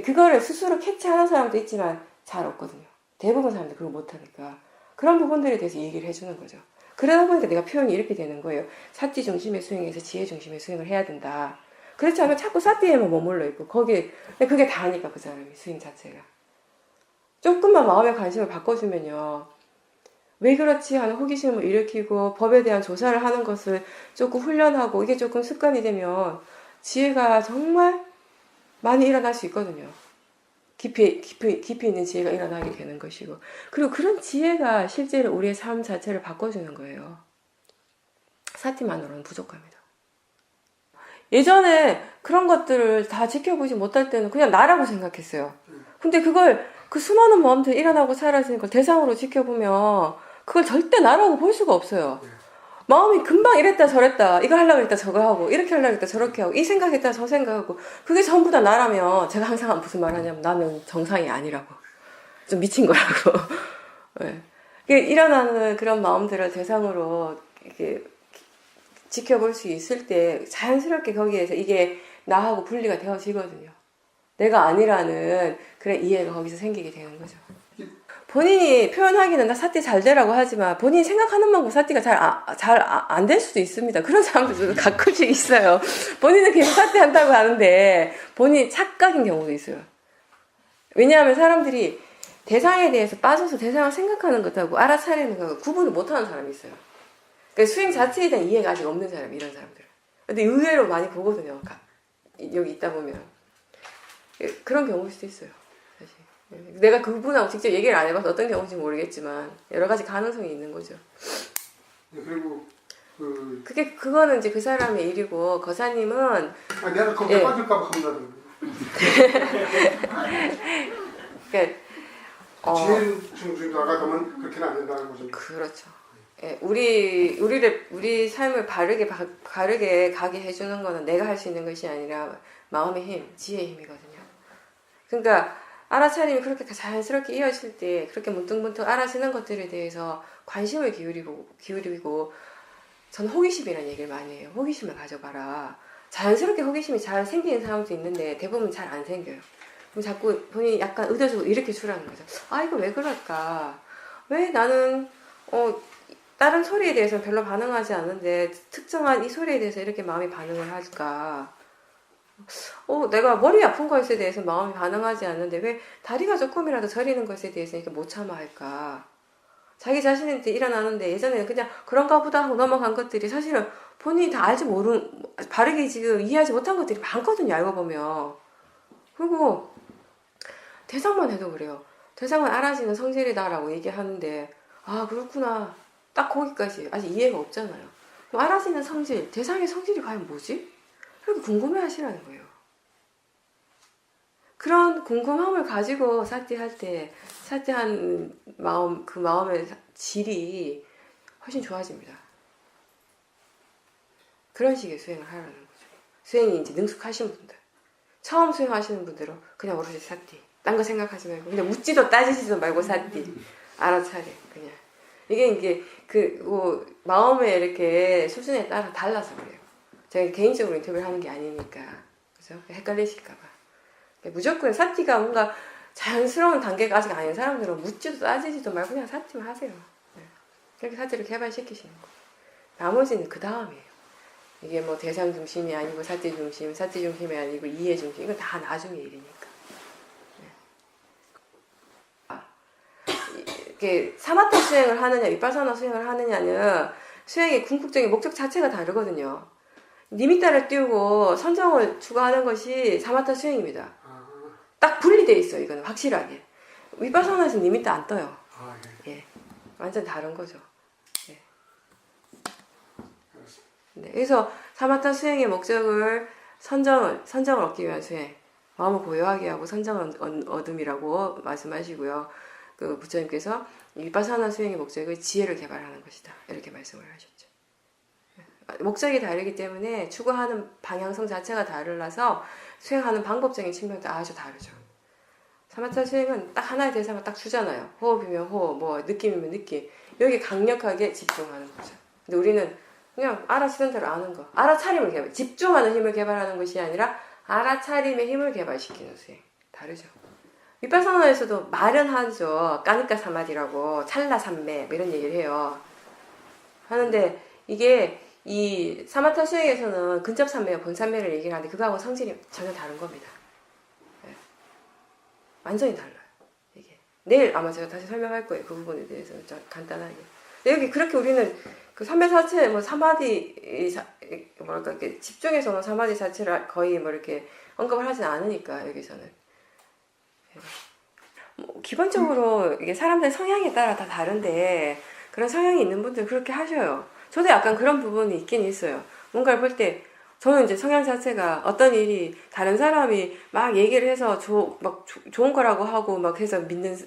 그거를 스스로 캐치하는 사람도 있지만 잘 없거든요. 대부분 사람들이 그걸 못하니까. 그런 부분들에 대해서 얘기를 해주는 거죠. 그러다 보니까 내가 표현이 이렇게 되는 거예요. 사티 중심의 수행에서 지혜 중심의 수행을 해야 된다. 그렇지 않으면 자꾸 사티에만 머물러 있고 그게 다니까 그 사람이 수행 자체가. 조금만 마음의 관심을 바꿔주면요. 왜 그렇지 하는 호기심을 일으키고 법에 대한 조사를 하는 것을 조금 훈련하고 이게 조금 습관이 되면 지혜가 정말 많이 일어날 수 있거든요. 깊이 있는 지혜가 일어나게 되는 것이고, 그리고 그런 지혜가 실제로 우리의 삶 자체를 바꿔주는 거예요. 사티만으로는 부족합니다. 예전에 그런 것들을 다 지켜보지 못할 때는 그냥 나라고 생각했어요. 근데 그 수많은 마음들이 일어나고 사라지는 걸 대상으로 지켜보면 그걸 절대 나라고 볼 수가 없어요. 마음이 금방 이랬다 저랬다, 이거 하려고 했다 저거 하고, 이렇게 하려고 했다 저렇게 하고, 이 생각했다 저 생각하고, 그게 전부 다 나라면 제가 항상 무슨 말 하냐면 나는 정상이 아니라고, 좀 미친 거라고. 예. 일어나는 그런 마음들을 대상으로 이렇게 지켜볼 수 있을 때 자연스럽게 거기에서 이게 나하고 분리가 되어지거든요. 내가 아니라는 그런 이해가 거기서 생기게 되는 거죠. 본인이 표현하기는 나 사띠 잘 되라고 하지만 본인이 생각하는 만큼 사띠가 잘 안 될 수도 있습니다. 그런 사람들도 가끔씩 있어요. 본인은 계속 사띠 한다고 하는데 본인이 착각인 경우도 있어요. 왜냐하면 사람들이 대상에 대해서 빠져서 대상을 생각하는 것하고 알아차리는 것하고 구분을 못하는 사람이 있어요. 그러니까 수행 자체에 대한 이해가 아직 없는 사람, 이런 사람들. 근데 의외로 많이 보거든요. 여기 있다 보면. 그런 경우일 수도 있어요. 사실. 내가 그분하고 직접 얘기를 안 해봐서 어떤 경우인지 모르겠지만 여러 가지 가능성이 있는 거죠. 그리고 그거는 이제 그 사람의 일이고 거사님은 내가 거기에 빠질까봐 겁나는 그러니까 지혜는 중중 나가면 그렇게는 안 된다는 거죠. 그렇죠. 예, 우리 삶을 바르게 가게 해주는 거는 내가 할 수 있는 것이 아니라 마음의 힘, 지혜의 힘이거든요. 그러니까 알아차림이 그렇게 자연스럽게 이어질 때 그렇게 문득문득 알아지는 것들에 대해서 관심을 기울이고 저는 호기심이라는 얘기를 많이 해요. 호기심을 가져봐라. 자연스럽게 호기심이 잘 생기는 사람도 있는데 대부분 잘 안 생겨요. 그럼 자꾸 본인이 약간 의도적으로 이렇게 주라는 거죠. 아, 이거 왜 그럴까? 왜 나는 다른 소리에 대해서는 별로 반응하지 않는데 특정한 이 소리에 대해서 이렇게 마음이 반응을 할까? 내가 머리 아픈 것에 대해서 마음이 반응하지 않는데 왜 다리가 조금이라도 저리는 것에 대해서 이렇게 못 참아 할까? 자기 자신한테 일어나는데 예전에는 그냥 그런가 보다 하고 넘어간 것들이 사실은 본인이 다 바르게 지금 이해하지 못한 것들이 많거든요, 알고 보면. 그리고 대상만 해도 그래요. 대상은 알아지는 성질이다라고 얘기하는데 아, 그렇구나. 딱 거기까지 아직 이해가 없잖아요. 그럼 알아지는 성질, 대상의 성질이 과연 뭐지? 그렇게 궁금해 하시라는 거예요. 그런 궁금함을 가지고 사띠할 때 사띠한 마음, 그 마음의 질이 훨씬 좋아집니다. 그런 식의 수행을 하라는 거죠. 수행이 이제 능숙하신 분들, 처음 수행하시는 분들은 그냥 오로지 사띠, 딴 거 생각하지 말고 그냥 묻지도 따지지도 말고 사띠, 알아차려 그냥. 이게 마음의 이렇게 수준에 따라 달라서 그래요. 제가 개인적으로 인터뷰를 하는 게 아니니까, 그죠? 헷갈리실까봐. 무조건 사띠가 뭔가 자연스러운 단계가 아직 아닌 사람들은 묻지도 따지지도 말고 그냥 사띠만 하세요. 그렇게 사띠를 개발시키시는 거예요. 나머지는 그 다음이에요. 이게 뭐 대상 중심이 아니고 사띠 중심이 아니고 이해 중심, 이건 다 나중에 일이니까. 이렇게 사마타 수행을 하느냐, 위파사나 수행을 하느냐는 수행의 궁극적인 목적 자체가 다르거든요. 니미타를 띄우고 선정을 추구하는 것이 사마타 수행입니다. 딱 분리되어 있어요. 이거는 확실하게. 위파사나에서 니미타 안 떠요. 예, 완전 다른 거죠. 예. 네, 그래서 사마타 수행의 목적을 선정을 얻기 위한 수행, 마음을 고요하게 하고 선정을 얻음이라고 말씀하시고요. 그 부처님께서 위파사나 수행의 목적은 지혜를 개발하는 것이다, 이렇게 말씀을 하셨죠. 목적이 다르기 때문에 추구하는 방향성 자체가 다르라서 수행하는 방법적인 측면도 아주 다르죠. 사마타 수행은 딱 하나의 대상을 딱 주잖아요. 호흡이면 호흡, 뭐 느낌이면 느낌. 여기 강력하게 집중하는 거죠. 근데 우리는 그냥 알아치는 대로 아는 거, 알아차림을 집중하는 힘을 개발하는 것이 아니라 알아차림의 힘을 개발시키는 수행. 다르죠. 위파사나에서도 말은 하죠. 까니까 사마디라고, 찰나 삼매, 뭐 이런 얘기를 해요. 하는데 이게 이 사마타 수행에서는 근접 삼매와 본 삼매를 얘기를 하는데 그거하고 성질이 전혀 다른 겁니다. 네. 완전히 달라요. 이게 내일 아마 제가 다시 설명할 거예요. 그 부분에 대해서는 좀 간단하게. 여기 그렇게 우리는 그 삼매 자체, 뭐 사마디, 뭐랄까, 이렇게 집중해서는 사마디 자체를 거의 뭐 이렇게 언급을 하진 않으니까 여기서는. 뭐 기본적으로 이게 사람들 성향에 따라 다 다른데 그런 성향이 있는 분들 그렇게 하셔요. 저도 약간 그런 부분이 있긴 있어요. 뭔가를 볼 때 저는 이제 성향 자체가 어떤 일이 다른 사람이 막 얘기를 해서 좋은 거라고 하고 막 해서 믿는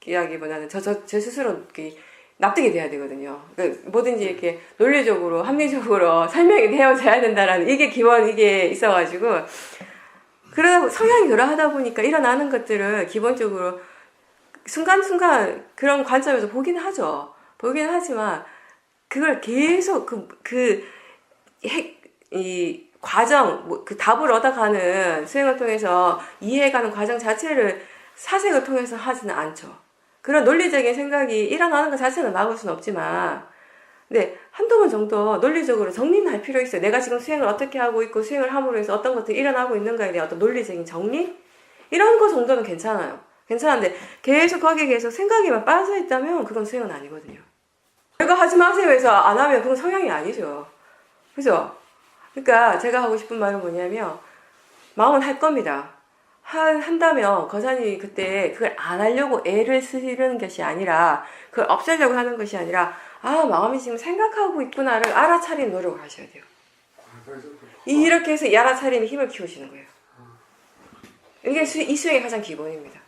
이야기보다는 제 스스로 이렇게 납득이 돼야 되거든요. 그러니까 뭐든지 이렇게 논리적으로 합리적으로 설명이 되어져야 된다라는 이게 있어가지고 그러다 성향이 그러하다 보니까 일어나는 것들을 기본적으로 순간순간 그런 관점에서 보긴 하죠. 보긴 하지만 그걸 계속 이 과정, 그 답을 얻어가는 수행을 통해서 이해해가는 과정 자체를 사색을 통해서 하지는 않죠. 그런 논리적인 생각이 일어나는 것 자체는 막을 수는 없지만, 근데 한두 번 정도 논리적으로 정리는 할 필요 있어요. 내가 지금 수행을 어떻게 하고 있고 수행을 함으로 해서 어떤 것들이 일어나고 있는가에 대한 어떤 논리적인 정리? 이런 거 정도는 괜찮아요. 괜찮은데 계속 거기에 계속 생각에만 빠져 있다면 그건 수행은 아니거든요. 이거 하지 마세요 해서 안 하면 그건 성향이 아니죠. 그죠? 그러니까 제가 하고 싶은 말은 뭐냐면 마음은 할 겁니다. 한다면 거사님이 그때 그걸 안 하려고 애를 쓰는 것이 아니라 그걸 없애려고 하는 것이 아니라 마음이 지금 생각하고 있구나를 알아차리는 노력을 하셔야 돼요. 그래서 이렇게 해서 이 알아차림의 힘을 키우시는 거예요. 이게 이 수행의 가장 기본입니다.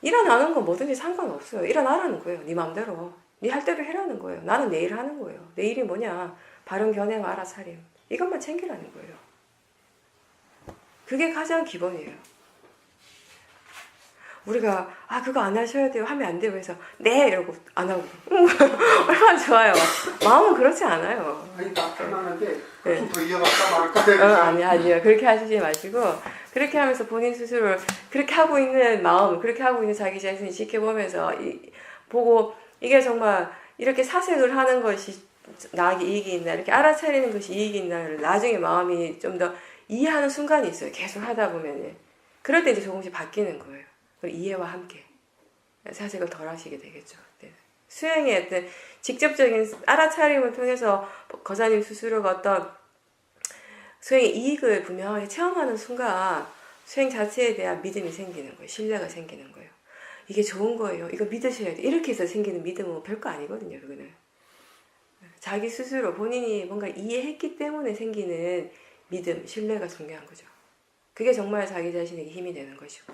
일어나는 건 뭐든지 상관없어요. 일어나라는 거예요. 네 마음대로. 네 할 대로 해라는 거예요. 나는 내 일을 하는 거예요. 내 일이 뭐냐? 바른 견해와 알아차림. 이것만 챙기라는 거예요. 그게 가장 기본이에요. 우리가 그거 안 하셔야 돼요 하면 안 돼요 해서 네 이러고 안 하고 얼마나 좋아요. 마음은 그렇지 않아요. 아니 딱 끝나는데 네. 좀 더 이어갈까 말까 아니요 그렇게 하시지 마시고 그렇게 하면서 본인 스스로 그렇게 하고 있는 마음, 그렇게 하고 있는 자기 자신을 지켜보면서 보고 이게 정말 이렇게 사색을 하는 것이 나에게 이익이 있나, 이렇게 알아차리는 것이 이익이 있나를 나중에 마음이 좀 더 이해하는 순간이 있어요. 계속 하다 보면은. 그럴 때 이제 조금씩 바뀌는 거예요. 이해와 함께 사색을 덜 하시게 되겠죠. 네. 수행의 어떤 직접적인 알아차림을 통해서 거사님 스스로가 어떤 수행의 이익을 분명하게 체험하는 순간 수행 자체에 대한 믿음이 생기는 거예요. 신뢰가 생기는 거예요. 이게 좋은 거예요. 이거 믿으셔야 돼요. 이렇게 해서 생기는 믿음은 별거 아니거든요. 그거는 자기 스스로 본인이 뭔가 이해했기 때문에 생기는 믿음, 신뢰가 중요한 거죠. 그게 정말 자기 자신에게 힘이 되는 것이고